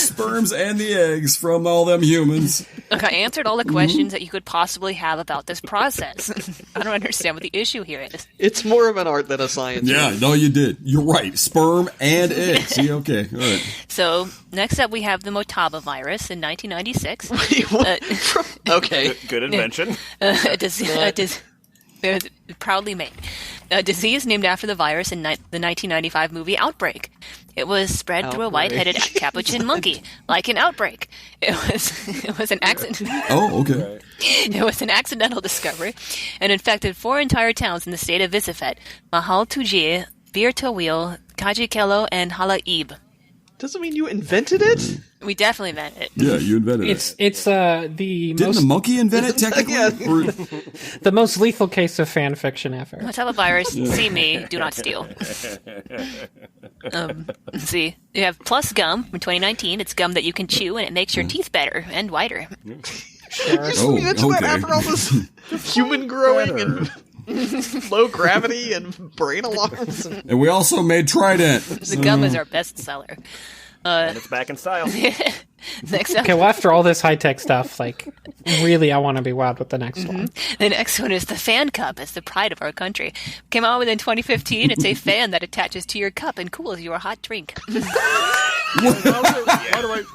Sperms and the eggs from all them humans. Look, I answered all the questions that you could possibly have about this process. I don't understand what the issue here is. It's more of an art than a science. Yeah, no, you did. You're right. Sperm and egg. See, okay, all right. So, next up we have the Motaba virus in 1996. Wait, what? Okay. Good invention. Proudly made. A disease named after the virus in the 1995 movie Outbreak. It was spread through a white-headed capuchin monkey, like an outbreak. It was an accident. Oh, okay. It was an accidental discovery, and infected 4 entire towns in the state of Visifet: Mahal Tujie, Bir Tawil, Kajikelo, and Halaib. Doesn't mean you invented it? We definitely invented it. Yeah, you invented it. It's the Didn't most the monkey invent it, technically? Yeah. Or- the most lethal case of fan fiction ever. Motaba virus, see me, do not steal. Let's see. You have Plus Gum from 2019. It's gum that you can chew, and it makes your teeth better and whiter. Oh, You mentioned that okay. after all this human growing and low gravity and brain alarms. And we also made Trident. The gum is our best seller. And it's back in style. Next up, Okay, well, after all this high-tech stuff, like, really, I want to be wild with the next one. the next one is the fan cup. It's the pride of our country. Came out within 2015. It's a fan that attaches to your cup and cools your hot drink.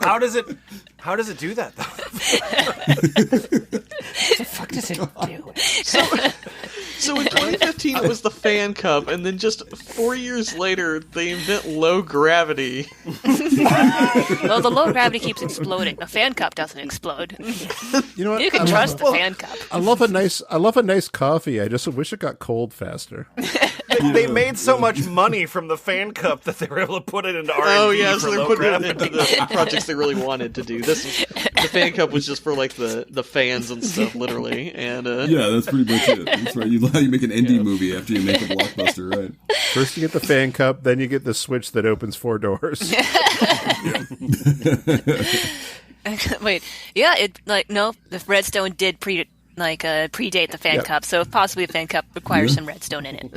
How does it do that though? The fuck does it do? So in 2015 it was the fan cup, and then just 4 years later they invent low gravity. Well, the low gravity keeps exploding. The fan cup doesn't explode. You know what? You can trust the fan cup. I love a nice coffee. I just wish it got cold faster. They made so much money from the fan cup that they were able to put it into R&D. Oh yeah, for so they're low putting it gravity. into the projects they really wanted to do. The fan cup was just for like the fans and stuff, literally. And Yeah, that's pretty much it. That's right. You make an indie movie after you make a blockbuster, right? First you get the fan cup, then you get the switch that opens 4 doors. Wait, yeah, the redstone did predate the fan cup, so possibly a fan cup requires some redstone in it.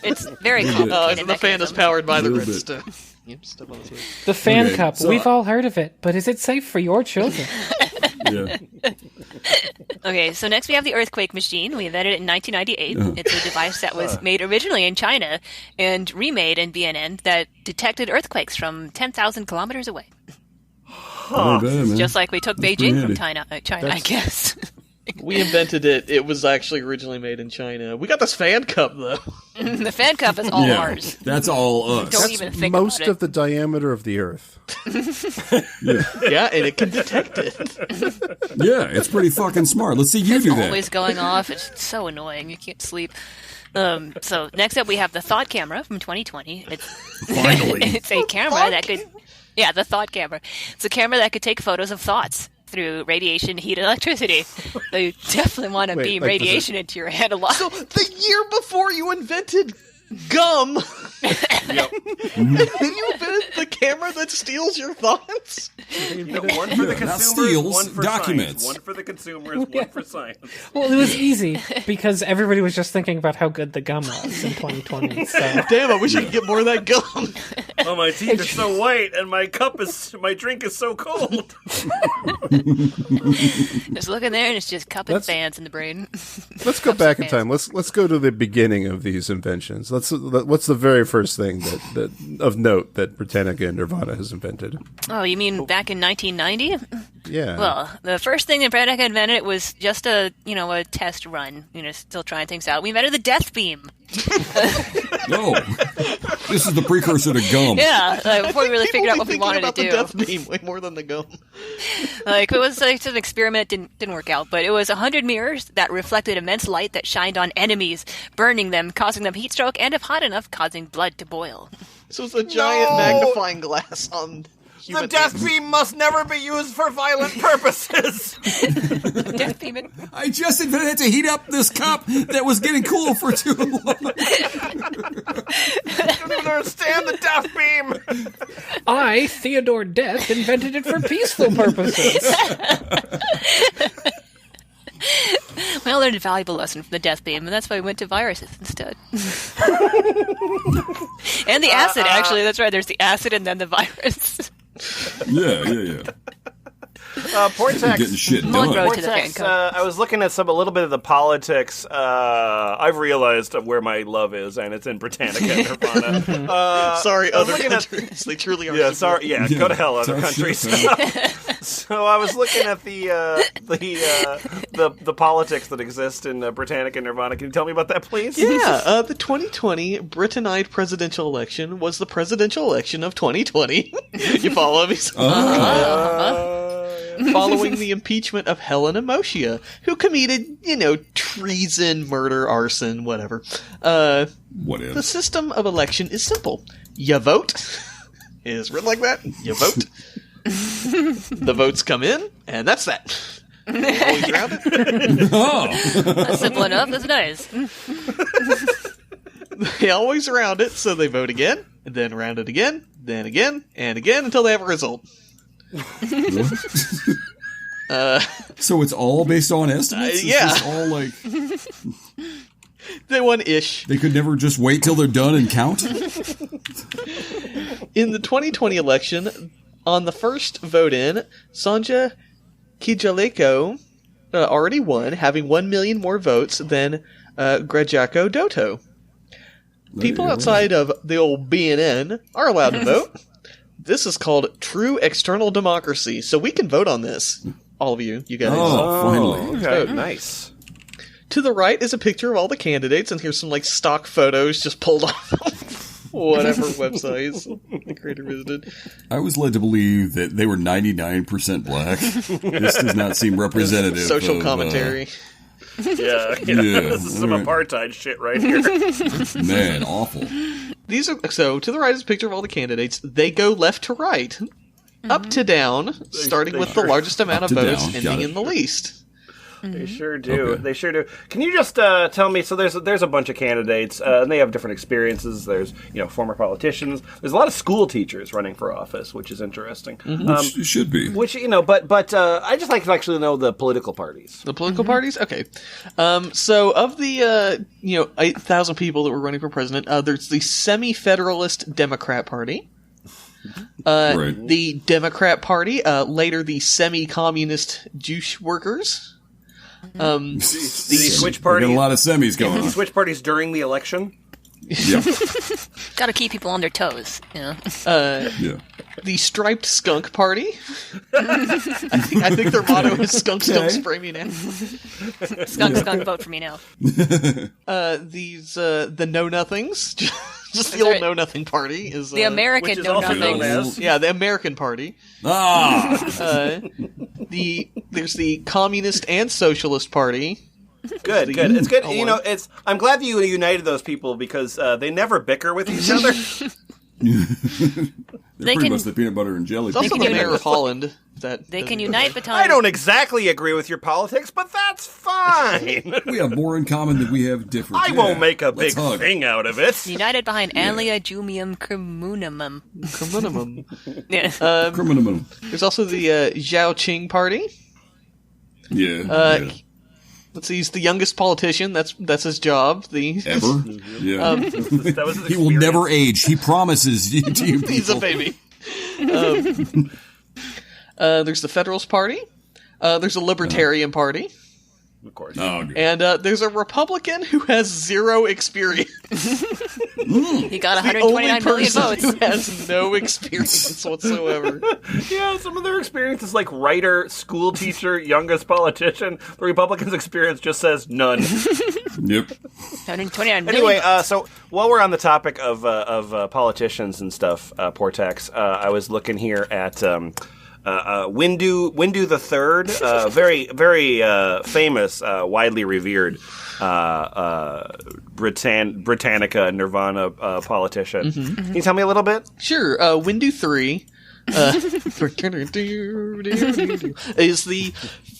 It's very complicated. the fan is mechanism. powered by the Little bit. redstone. Yep, step on the switch. The fan Okay, cup. so We've all heard of it, but is it safe for your children? Yeah. Okay, so next we have the earthquake machine. We invented it in 1998. It's a device that was made originally in China and remade in BNN that detected earthquakes from 10,000 kilometers away. Not bad, man. Just like we took pretty Beijing from handy. China, I guess. We invented it. It was actually originally made in China. We got this fan cup though. The fan cup is all Yeah, ours. that's all us. Don't even think Most about it. of the diameter of the Earth. Yeah, and it can detect it. Yeah, it's pretty fucking smart. Let's see you It's do that. always going off. It's so annoying. You can't sleep. So next up we have the thought camera from 2020. Finally. It's a camera that could... Yeah, the thought camera. It's a camera that could take photos of thoughts through radiation, heat, and electricity. So you definitely want to Wait, beam like, does radiation into your head a lot. So the year before you invented gum, then you invented the camera that steals your thoughts. One for the Not consumers, steals, one for documents. science. One for the consumers, one for science. Well, it was easy because everybody was just thinking about how good the gum was in 2020. So Damn, I wish I could get more of that gum. Oh, my teeth are so white, and my drink is so cold. Just look in there, and it's just cup and That's- fans in the brain. Let's go back in time. Let's go to the beginning of these inventions. What's the very first thing that of note that Britannica and Nirvana has invented? Oh, you mean back in 1990? Yeah. Well, the first thing that Britannica invented was just a test run. Still trying things out. We invented the death beam. No. This is the precursor to gum. Yeah, before we really People figured out be what we thinking wanted about to do. the death beam way more than the gum. It was like an experiment, didn't work out, but it was 100 mirrors that reflected immense light that shined on enemies, burning them, causing them heat stroke, and if hot enough, causing blood to boil. So it's a giant magnifying glass on human. The death beam must never be used for violent purposes. Death beam it. I just invented it to heat up this cup that was getting cool for too long. I don't even understand the death beam. I, Theodore Death, invented it for peaceful purposes. Well, I learned a valuable lesson from the death beam, and that's why we went to viruses instead. And the acid, actually. That's right. There's the acid and then the virus. Yeah. Portex. Getting shit One road done. to the fan club. I was looking at a little bit of the politics. I've realized where my love is, and it's in Britannica and Nirvana. Sorry, I was other looking at- countries. They truly are. Yeah, sorry. Yeah, go to hell, other Tough countries. shit, man. So I was looking at the politics that exist in Britannica and Nirvana. Can you tell me about that, please? Yeah, the 2020 Britanite presidential election was the presidential election of 2020. You follow me? Following the impeachment of Helena Moshia, who committed, treason, murder, arson, whatever. Whatever. The system of election is simple. You vote. It is written like that. You vote. The votes come in, and that's that. Always around it. Oh, That's simple enough. That's nice. They always round it, so they vote again, and then round it again, then again, and again until they have a result. so it's all based on estimates? It's yeah. just all like They won ish. they could never just wait till they're done and count. In the 2020 election, on the first vote in, Sonja Kijaleko already won, having 1 million more votes than Grejako Doto. People outside of the old BNN are allowed to vote. This is called true external democracy, so we can vote on this. All of you guys. Oh, finally. Okay, nice. To the right is a picture of all the candidates, and here's some stock photos just pulled off whatever websites the creator visited. I was led to believe that they were 99% black. This does not seem representative. Social of, commentary. Yeah. This is some right. apartheid shit right here. Man, awful. These are so to the right is a picture of all the candidates. They go left to right, up to down, starting with the largest amount of Up to votes, down. Got ending it. in the least. They sure do. Okay. They sure do. Can you just tell me? So there's a bunch of candidates, and they have different experiences. There's former politicians. There's a lot of school teachers running for office, which is interesting. Which should be. Which but I just like to actually know the political parties. The political parties? Okay. So of the 8,000 people that were running for president, there's the semi-federalist Democrat Party. Right. The Democrat Party, later the semi-communist Jewish workers. The switch We party. got a lot of semis going on. Switch parties during the election. Yeah. Got to keep people on their toes. Yeah. The Striped Skunk Party. I think their motto is "Skunks don't spray me now." Skunk, vote for me now. The Know Nothings, just the That's old right. Know Nothing Party is The American which is Know also Nothing. known as- Yeah, the American Party. Ah! There's the Communist and Socialist Party. Good. It's good. Oh, I'm glad that you united those people because they never bicker with each other. They're They pretty can- much the peanut butter and jelly. It's also can the unite- mayor of Holland. They can unite the time. I don't exactly agree with your politics, but that's fine. We have more in common than we have different. I won't make a Let's big hug. thing out of it. United behind Alia Jumium Criminum. Minimum. Yeah. Criminal. There's also the Zhao Qing Party. Yeah. Let's see, he's the youngest politician. That's his job. Ever? Yeah. That was his He will experience. never age. He promises you to you people. He's a baby. There's the Federalist Party. There's a Libertarian Party. Of course. Oh, good. And there's a Republican who has zero experience. He got The only 129 million person votes. who has no experience whatsoever. Yeah, some of their experience is like writer, school teacher, youngest politician. The Republicans' experience just says none. Yep. 129 million. Anyway, so while we're on the topic of politicians and stuff, Portex, I was looking here at Windu the Third, very famous, widely revered Britannica Nirvana politician. Can you tell me a little bit? Sure, Windu 3 is the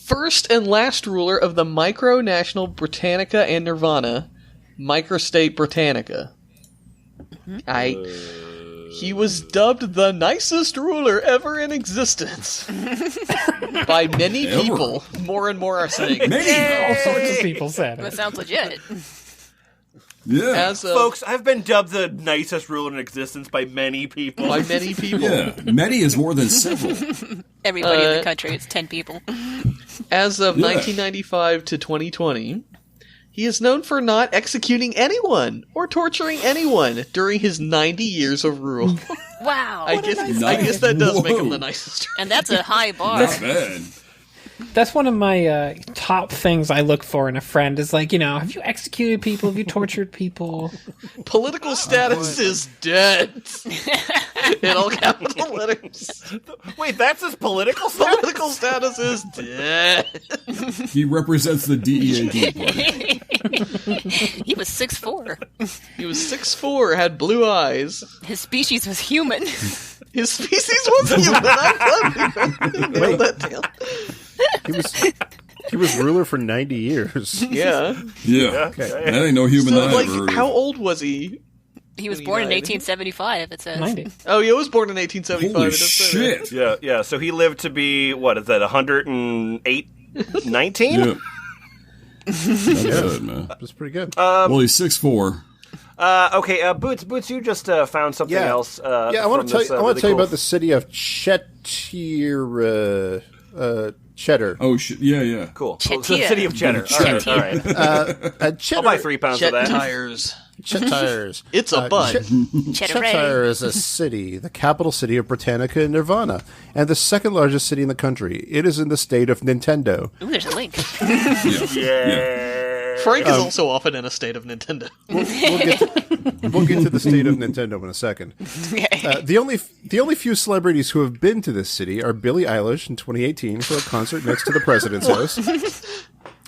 first and last ruler of the micro-national Britannica and Nirvana, microstate Britannica. He was dubbed the nicest ruler ever in existence by many people. More and more are saying. All sorts of people said That it. sounds legit. Yeah. As of, Folks, I've been dubbed the nicest ruler in existence by many people. by many people. Yeah. Many is more than several. Everybody in the country, it's 10 people. As of Yeah. 1995 to 2020, he is known for not executing anyone or torturing anyone during his 90 years of rule. Wow. I guess that does make him the nicest. And that's a high bar. Not bad. That's one of my top things I look for in a friend is like, have you executed people? Have you tortured people? Political status is dead. In all capital letters. Wait, that's his political status? Political status is dead. He represents the DEAD party. He was 6'4". He was 6'4", had blue eyes. His species was human. His species was human. I'm glad we nailed that down. He was ruler for 90 years. Yeah. Yeah. That ain't no human So, eye like, ever. how old was he? He was When he born in died. 1875, it says. 90. Oh, he was born in 1875. Holy it does say that. shit. Yeah. So he lived to be, what is that, 108? 19? Yeah. Not bad, man. That's pretty good. Well, he's 6'4". Okay, Boots, you just found something else. I want to tell you about the city of Cheddar. Oh, shit. Yeah. Cool. Chetia. So the city of Cheddar. All right. Cheddar, I'll buy 3 pounds Jet of that. tires. Cheddars. It's a bud. Cheddar is a city, the capital city of Britannica and Nirvana, and the second largest city in the country. It is in the state of Nintendo. Ooh, there's a link. Yeah. Frank is also often in a state of Nintendo. We'll get to the state of Nintendo in a second. The only few celebrities who have been to this city are Billie Eilish in 2018 for a concert next to the President's House,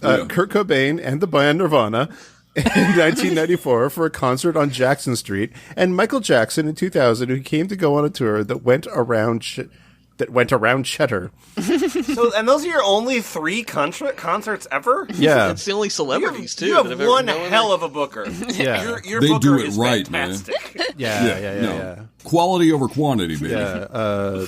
Kurt Cobain and the band Nirvana in 1994 for a concert on Jackson Street, and Michael Jackson in 2000 who came to go on a tour that went around Cheddar. So, and those are your only 3 concerts ever? Yeah, It's the only celebrities, too. You have that ever one known hell of a booker. yeah, Your They booker do it is right, fantastic. yeah. Quality over quantity, baby. Yeah.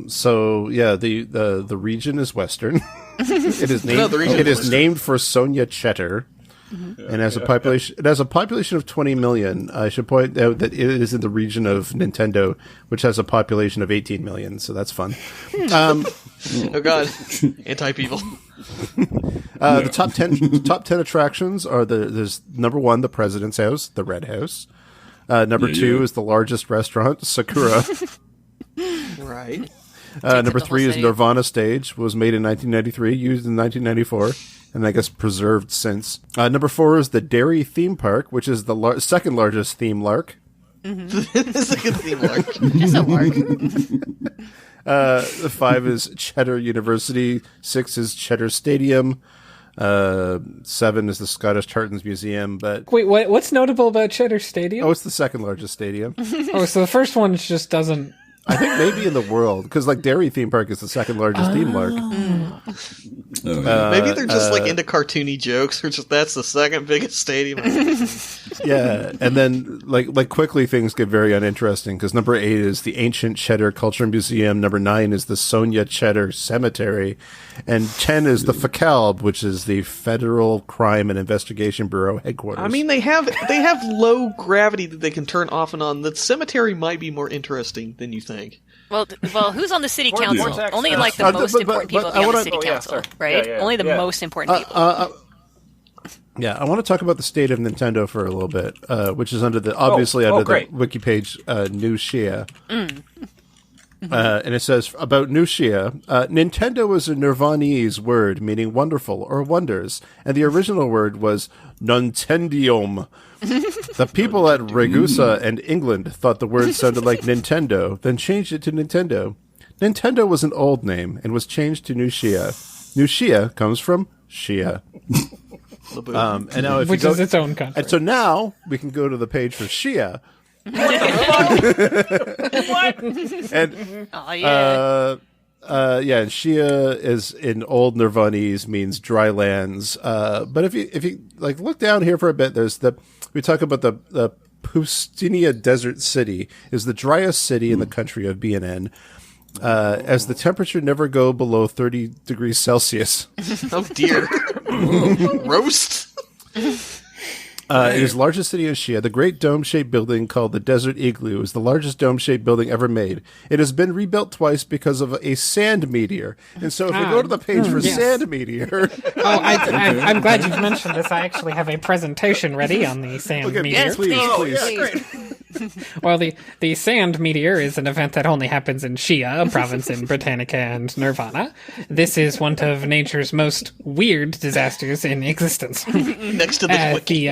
So yeah, the region is Western. It is named. the region It is is named for Sonia Cheddar, and has a population. It has a population of 20 million. I should point out that it is in the region of Nintendo, which has a population of 18 million. So that's fun. Oh, God. Anti-people. The top 10 attractions are there's number 1, the President's House, the Red House. Number 2 is the largest restaurant, Sakura. Right. Number the 3 whole is city. Nirvana Stage, was made in 1993, used in 1994, and I guess preserved since. Number 4 is the Dairy Theme Park, which is the second largest theme lark. It's a good theme, Mark. Just a lark. 5 is Cheddar University. 6 is Cheddar Stadium. 7 is the Scottish Tartans Museum. But Wait, what's notable about Cheddar Stadium? it's the second largest stadium. So the first one just doesn't... I think maybe in the world, because like Dairy Theme Park is the second largest theme lark. Oh, yeah. Maybe they're just like into cartoony jokes, or just that's the second biggest stadium. Yeah, and then like quickly things get very uninteresting because number 8 is the Ancient Cheddar Culture Museum. Number 9 is the Sonia Cheddar Cemetery, and 10 is the FCALB, which is the Federal Crime and Investigation Bureau headquarters. I mean, they have low gravity that they can turn off and on. The cemetery might be more interesting than you think. Well, who's on the city Vortex, council? Only like the but- most but- important but people I be on the wanna- city oh, yeah, council, sorry. right? Yeah, Only the yeah. most important people. yeah, I want to talk about the state of Nintendo for a little bit, which is under the under great. the wiki page New Shia. And it says about New Shia, Nintendo is a Nirvanese word meaning wonderful or wonders, and the original word was Nuntendium. The people at Ragusa and England thought the word sounded like Nintendo, then changed it to Nintendo. Nintendo was an old name and was changed to New Shia. New Shia comes from Shia. And now if Which you go, is its own country. and so now we can go to the page for Shia, And Oh yeah. yeah, and Shia is in old Nirvanese means dry lands. But if you like look down here for a bit, we talk about the Pustinia Desert City is the driest city in the country of BNN. As the temperature never go below 30 degrees Celsius. Oh dear. Roast. It is the largest city in Shia. The great dome-shaped building called the Desert Igloo is the largest dome-shaped building ever made. It has been rebuilt twice because of a sand meteor. And so if you go to the page for yes. sand meteor... I'm glad you've mentioned this. I actually have a presentation ready on the sand meteor. Yes, please. please. Well, the sand meteor is an event that only happens in Shia, a province in Britannica and Nirvana. This is one of nature's most weird disasters in existence. Next to the wiki.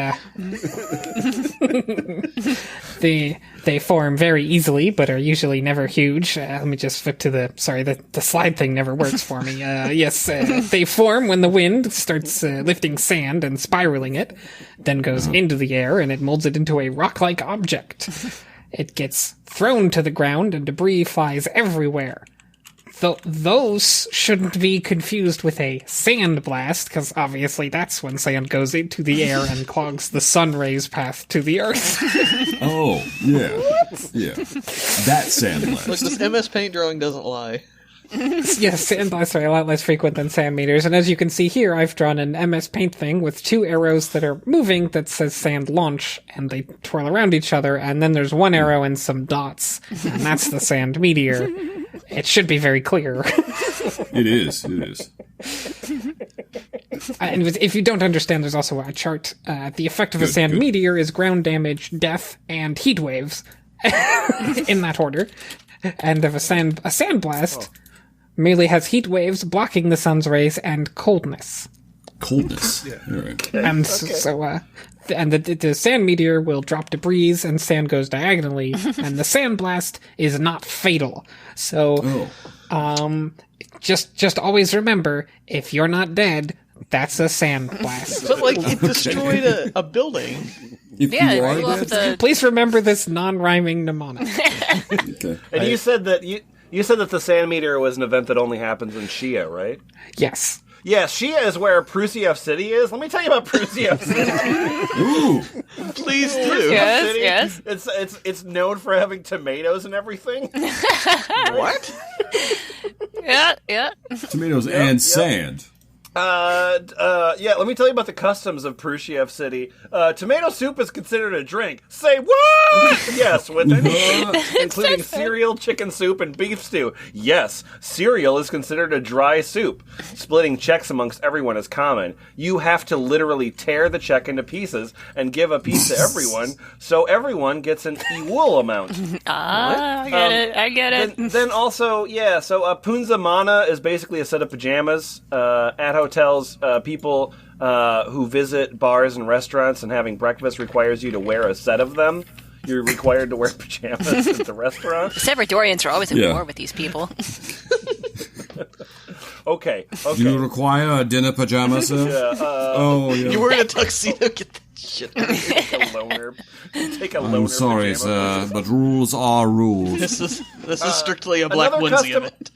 They form very easily, but are usually never huge. Let me just flip to the slide thing never works for me. They form when the wind starts lifting sand and spiraling it, then goes into the air and it molds it into a rock-like object. It gets thrown to the ground and debris flies everywhere. Those shouldn't be confused with a sand blast, because obviously that's when sand goes into the air and clogs the sun rays path to the earth. Oh, yeah. Yeah. That sand Look, blast. this MS Paint drawing doesn't lie. Yes, sand blasts are a lot less frequent than sand meters, and as you can see here, I've drawn an MS Paint thing with two arrows that are moving that says sand launch, and they twirl around each other, and then there's one arrow and some dots, and that's the sand meteor. It should be very clear. It is. And if you don't understand, there's also a chart. The effect of a sand meteor is ground damage, death, and heat waves, in that order. And if a sand blast merely has heat waves blocking the sun's rays and coldness. Coldness. Yeah. All right. And the sand meteor will drop debris and sand goes diagonally, and the sand blast is not fatal. So, just always remember, if you're not dead, that's a sand blast. But, like, it destroyed a building. If Yeah, you are I love dead, the. Please remember this non-rhyming mnemonic. okay. And you said that the sand meteor was an event that only happens in Shia, right? Yes. Yes, Shia is where Prusiev City is. Let me tell you about Prusiev City. Ooh. Please do. Yes, City. It's known for having tomatoes and everything. What? Yeah. Tomatoes and sand. Yeah, let me tell you about the customs of Prusiev City. Tomato soup is considered a drink. Say what? Yes, with including cereal, chicken soup, and beef stew. Yes, cereal is considered a dry soup. Splitting checks amongst everyone is common. You have to literally tear the check into pieces and give a piece to everyone, so everyone gets an equal amount. I get it. Then also, yeah, so punza mana is basically a set of pajamas at hotels. People who visit bars and restaurants and having breakfast requires you to wear a set of them. You're required to wear pajamas at the restaurant. Salvadorians are always at war with these people. Okay. Do you require a dinner pajama, sir? Yeah, You were in a tuxedo. Get that shit. take a loner. Take a loner. I'm sorry, pajama. sir, but rules are rules. This is strictly a Black Onesie event.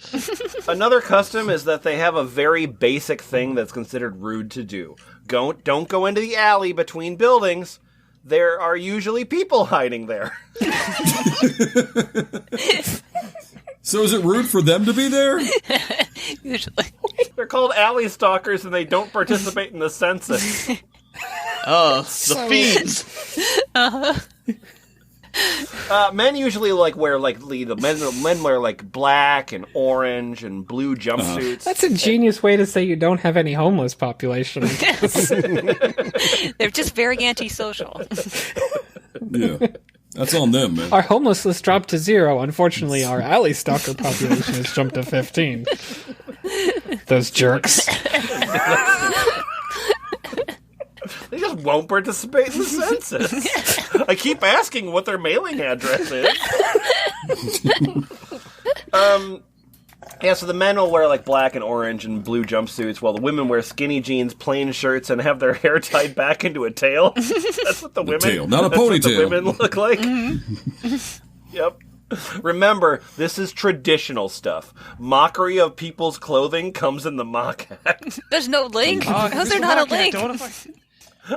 Another custom is that they have a very basic thing that's considered rude to do. Don't go into the alley between buildings. There are usually people hiding there. So is it rude for them to be there? Usually. They're called alley stalkers, and they don't participate in the census. Oh, the fiends. Men usually wear the men wear black and orange and blue jumpsuits. That's a genius way to say you don't have any homeless population. They're just very antisocial. Yeah. That's on them, man. Our homelessness dropped to 0. Unfortunately, our alley stalker population has jumped to 15. Those jerks. They just won't participate in the census. I keep asking what their mailing address is. Yeah, so the men will wear like black and orange and blue jumpsuits, while the women wear skinny jeans, plain shirts, and have their hair tied back into a tail. That's what the women. Tail, not a that's what the ponytail. women look like. Yep. Remember, this is traditional stuff. Mockery of people's clothing comes in the mock act. There's no link. How's there not a link?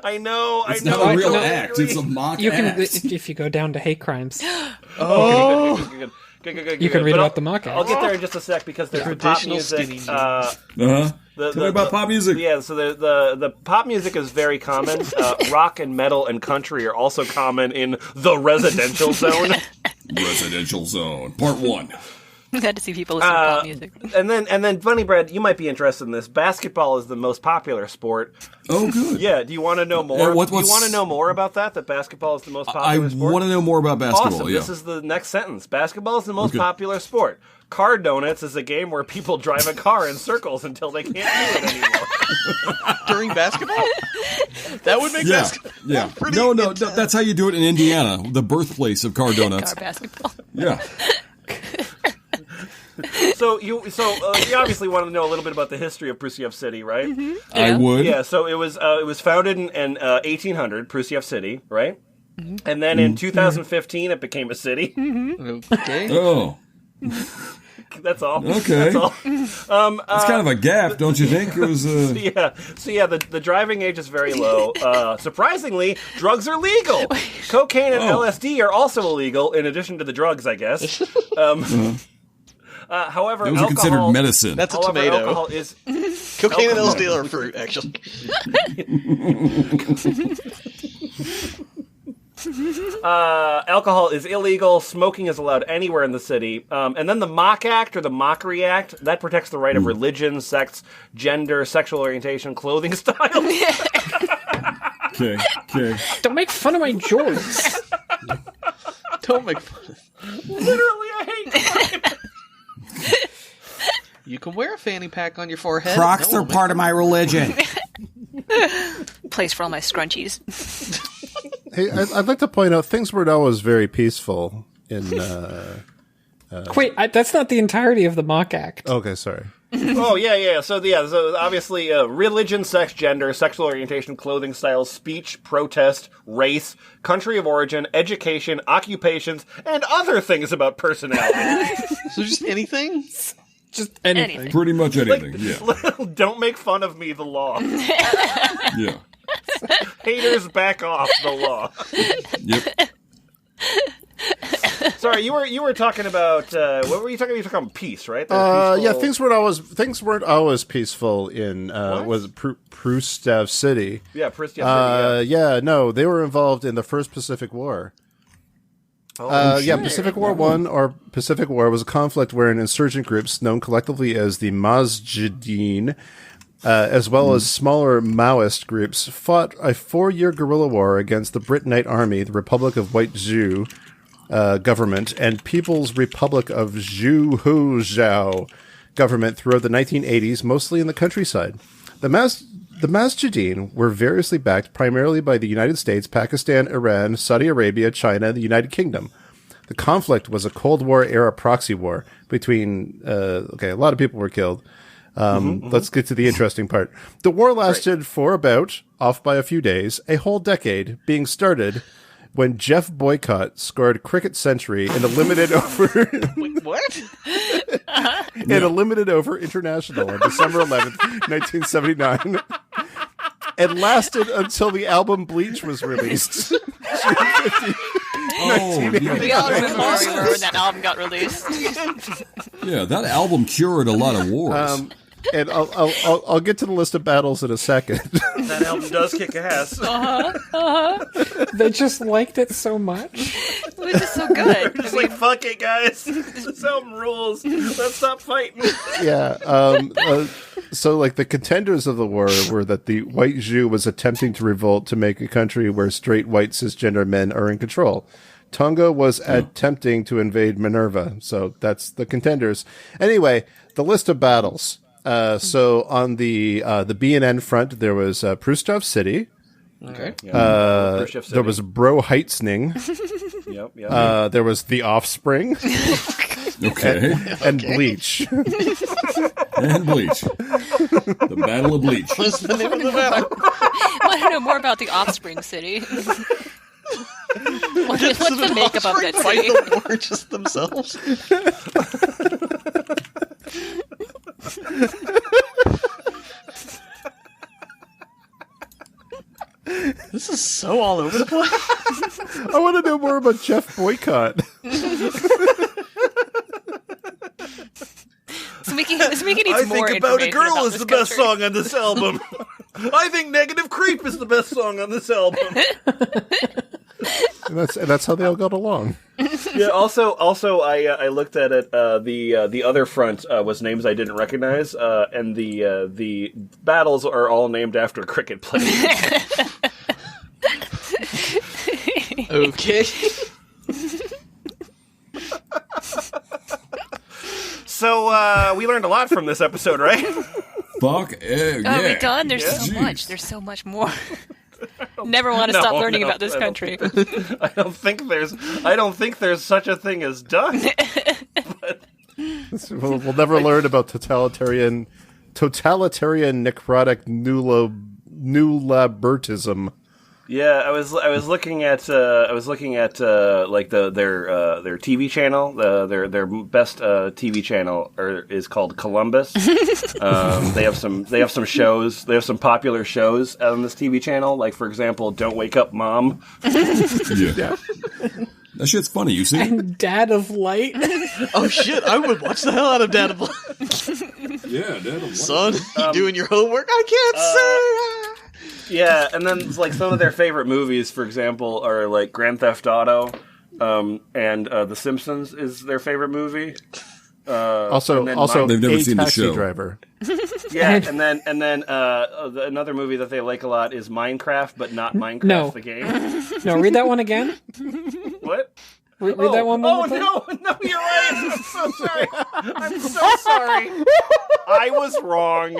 I know. It's I know. not a real I act. agree. It's a mock You can, act. if you go down to hate crimes, Good. you can read But about the mock I'll act. get there in just a sec because there's the pop Traditional music. skinny jeans. Tell me about pop music. Yeah, so the pop music is very common. Rock and metal and country are also common in the residential zone. Residential Zone, Part 1. Glad to see people listen to pop music. And then Bunny Bread, you might be interested in this. Basketball is the most popular sport. Oh, good. Yeah, do you want to know more? What- do you what's- want to know more about that? That basketball is the most I popular sport? want to know more about basketball. Awesome. Yeah. This is the next sentence. Basketball is the most Okay. popular sport. Car Donuts is a game where people drive a car in circles until they can't do it anymore. During basketball? That would make Yeah, basketball yeah. pretty No, intense. that's how you do it in Indiana, the birthplace of car donuts. Car basketball. Yeah. So you obviously want to know a little bit about the history of Prusiev City, right? I would. Yeah. So it was founded in 1800, Prusiev City, right? And then in 2015, it became a city. Okay. Oh, That's all. Okay. That's all. it's kind of a gap, don't you think? It was. Yeah. So yeah, the driving age is very low. Surprisingly, drugs are legal. Cocaine and LSD are also illegal, in addition to the drugs, I guess. However, Those are considered alcohol- medicine. That's a However, tomato. alcohol is Cocaine and LSD are fruit, actually. alcohol is illegal. Smoking is allowed anywhere in the city. And then the Mock Act or the Mockery Act that protects the right of religion, sex, gender, sexual orientation, clothing style. Okay. Don't make fun of my jokes. Don't make fun. Literally, I hate crime. You can wear a fanny pack on your forehead. Crocs No are one part of my religion. Place for all my scrunchies. Hey, I'd like to point out things weren't always very peaceful in. Wait, that's not the entirety of the mock act. Okay, sorry. Oh, yeah. So obviously, religion, sex, gender, sexual orientation, clothing styles, speech, protest, race, country of origin, education, occupations, and other things about personality. So just anything? Just anything. Anything. Pretty much anything. Yeah. Don't make fun of me, the law. Yeah. Haters, back off, the law. Yep. Sorry, you were talking about what were you talking about? You were talking about peace, right? Yeah, things weren't always peaceful in was Prustev City. Yeah, Prusiev City. Yeah, no, they were involved in the First Pacific War. Pacific War I or Pacific War was a conflict wherein insurgent groups known collectively as the Mujahideen, as well as smaller Maoist groups, fought a 4-year guerrilla war against the Britannica Army, the Republic of White Zhou government, and People's Republic of Zhou government throughout the 1980s, mostly in the countryside. The Mujahideen were variously backed primarily by the United States, Pakistan, Iran, Saudi Arabia, China, and the United Kingdom. The conflict was a Cold War-era proxy war between... a lot of people were killed. Let's get to the interesting part. The war lasted for about, off by a few days, a whole decade, being started when Jeff Boycott scored cricket century in a limited over... Wait, what? in a limited over international on December 11th, 1979. It lasted until the album Bleach was released. Oh, We yeah. all remember when that album got released. Yeah, that album cured a lot of wars. And I'll get to the list of battles in a second. That album does kick ass. They just liked it so much. It was just so good. Just like, fuck it, guys. This album rules. Let's stop fighting. Yeah. So, like, the contenders of the war were that the White Zhou was attempting to revolt to make a country where straight white cisgender men are in control. Tonga was attempting to invade Minerva. So that's the contenders. Anyway, the list of battles. So on the B&N front, there was Prustov City. Okay. There was Bro Heitzning. Yep. There was The Offspring. Okay. and Bleach. And Bleach. The Battle of Bleach. What's the name of the battle? I want to know more about the Offspring City. What's the makeup of that Fight city? the war just themselves. This is so all over the place. I want to know more about Jeff Boycott. Smiki needs more information about this country. song on this album. I think Negative Creep is the best song on this album. And that's how they all got along. Yeah. Also, I looked at it. The other front was names I didn't recognize, and the battles are all named after cricket players. Okay. So we learned a lot from this episode, right? Fuck yeah. Oh, we done? There's so Jeez. much. There's so much more. Never want to stop learning about this country. I don't think there's such a thing as done. We'll never learn about totalitarian necrotic nulabertism. Yeah, I was looking at like their TV channel. Their best TV channel is called Columbus. They have some shows. They have some popular shows on this TV channel. Like, for example, Don't Wake Up Mom. Yeah. That shit's funny, you see? And Dad of Light. Oh shit! I would watch the hell out of Dad of Light. Yeah, Dad. Son, you doing your homework? I can't say. Yeah, and then like some of their favorite movies, for example, are like Grand Theft Auto, and The Simpsons is their favorite movie. Also, They've never A seen the Taxi show. Driver. Yeah, and then another movie that they like a lot is Minecraft, but not Minecraft No. the game. No, read that one again. What? Read that one more time. No, you're right. I'm so sorry. I'm so sorry. I was wrong.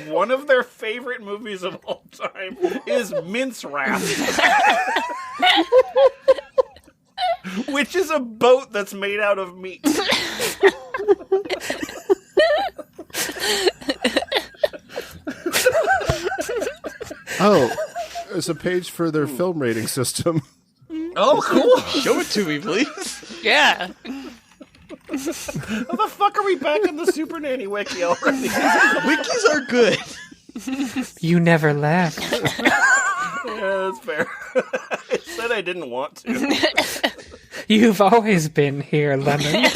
One of their favorite movies of all time is Mince Wrap. Which is a boat that's made out of meat. Oh, there's a page for their film rating system. Oh, cool. Show it to me, please. Yeah. How the fuck are we back on the Super Nanny Wiki already? Wikis are good. You never left. Yeah, that's fair. I said I didn't want to. You've always been here, Lemon.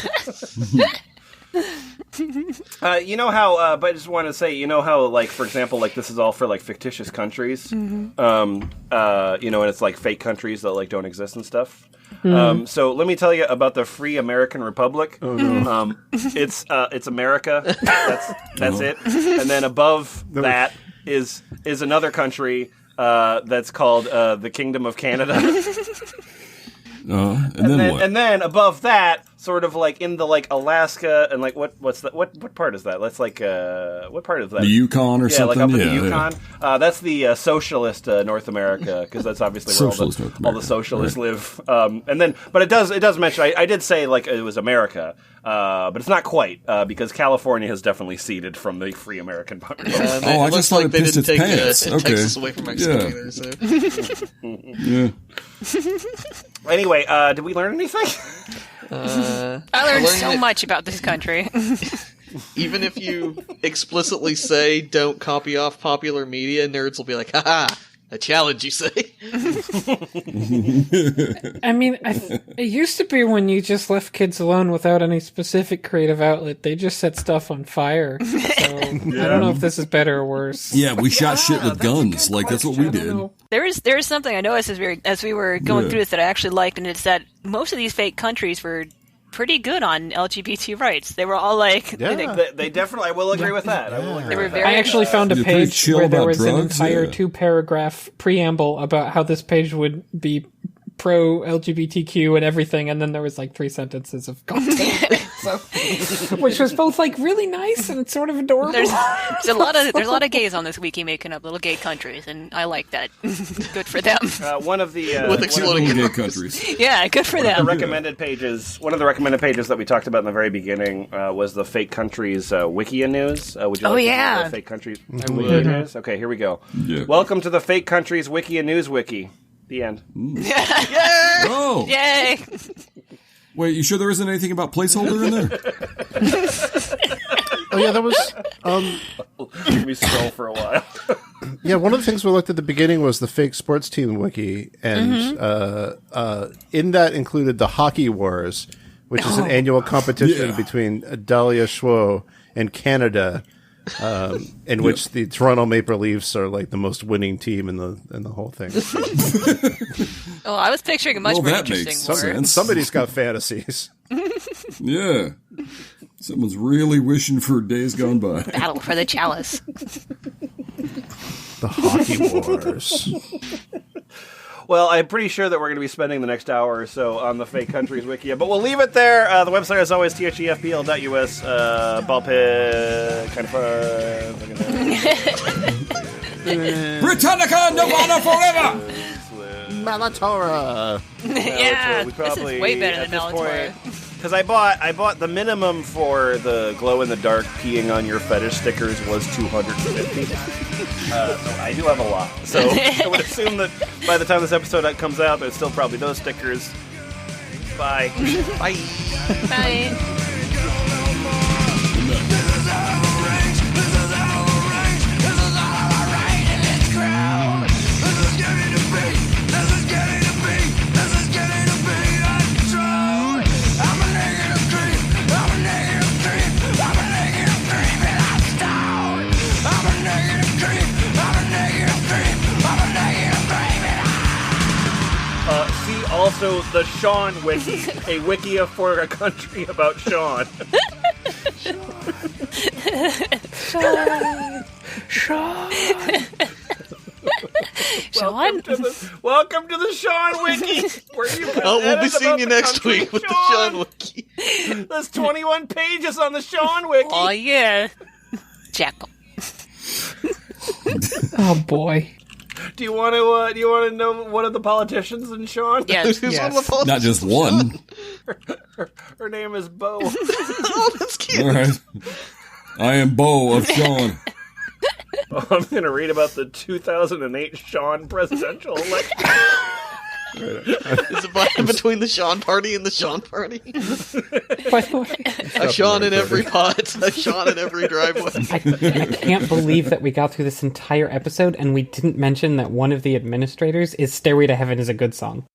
You know how, but I just want to say, you know how, like, for example, like, this is all for, like, fictitious countries? Mm-hmm. You know, and it's, like, fake countries that, like, don't exist and stuff. So let me tell you about the Free American Republic. Oh, no. It's America. That's it. And then above that is another country that's called the Kingdom of Canada. And then what? And then above that, sort of like in the like Alaska and like what's that? What part is that? That's like what part is that? The Yukon or yeah, something? like up in Yeah, the Yukon. That's the socialist North America, because that's obviously where Socialist North all the America, socialists right. live. And then, but it does mention. I did say like it was America, but it's not quite because California has definitely ceded from the Free American Party. Oh, I just thought it they pissed didn't its take pants. Okay. Texas away from Mexico Yeah. either. So. Yeah. Anyway, did we learn anything? I learned so that- much about this country. Even if you explicitly say don't copy off popular media, nerds will be like, haha, a challenge, you say? I mean, it used to be when you just left kids alone without any specific creative outlet, they just set stuff on fire. So I don't know if this is better or worse. Yeah, we shot shit with guns. Like, that's what we did. There is something I noticed as we were going through this that I actually liked, and it's that most of these fake countries were pretty good on LGBT rights. They were all like, They definitely. I will agree with that. they were very. I actually found a You're pretty page chill where there about was an drugs, entire yeah. 2-paragraph preamble about how this page would be pro LGBTQ and everything, and then there was like 3 sentences of content. which was both like really nice and sort of adorable. There's a lot of gays on this wiki making up little gay countries, and I like that. Good for them. One of the With exploding Gay countries. Yeah, good for the them. recommended pages. One of the recommended pages that we talked about in the very beginning was the Fake Countries Wikia news. Would you like to hear the Fake Countries Wikia news? Okay, here we go. Yeah. Welcome to the Fake Countries Wikia news wiki. The end. Oh! Yay! Wait, you sure there isn't anything about placeholder in there? Oh yeah, that was We scroll for a while. yeah. One of the things we looked at the beginning was the fake sports team wiki, and in that included the Hockey Wars, which is an annual competition between Dahlia Schwo and Canada, in which the Toronto Maple Leafs are like the most winning team in the whole thing. Oh, I was picturing a much more that interesting makes war. sense. Somebody's got fantasies. Yeah. Someone's really wishing for days gone by. Battle for the chalice. The Hockey Wars. Well, I'm pretty sure that we're going to be spending the next hour or so on the Fake Countries Wikia, but we'll leave it there. The website, as always, thefpl.us, ballpit, kind of fun. Britannica, Nirvana forever! Malatora. Yeah, we probably, this is way better than Malatora. Because I bought the minimum for the glow in the dark peeing on your fetish stickers was $250. So I do have a lot. So I would assume that by the time this episode comes out, there's still probably those stickers. Bye. Bye. Bye. See also the Sean Wiki, a wikia for a country about Sean. Sean. Sean? Welcome to the Sean Wiki. Where you We'll be seeing you next week with the Sean Wiki. There's 21 pages on the Sean Wiki. Oh yeah. Jackal. Oh boy. Do you want to know one of the politicians in Sean? Yes. Who's Yes. on the phone? Not just one. Her name is Bo. Oh, that's cute. All right. I am Bo of Sean. I'm going to read about the 2008 Sean presidential election. Is it between the Sean party and the Sean party? By the way, A Sean in every pot, a Sean in every driveway. I can't believe that we got through this entire episode and we didn't mention that one of the administrators is Stairway to Heaven is a good song.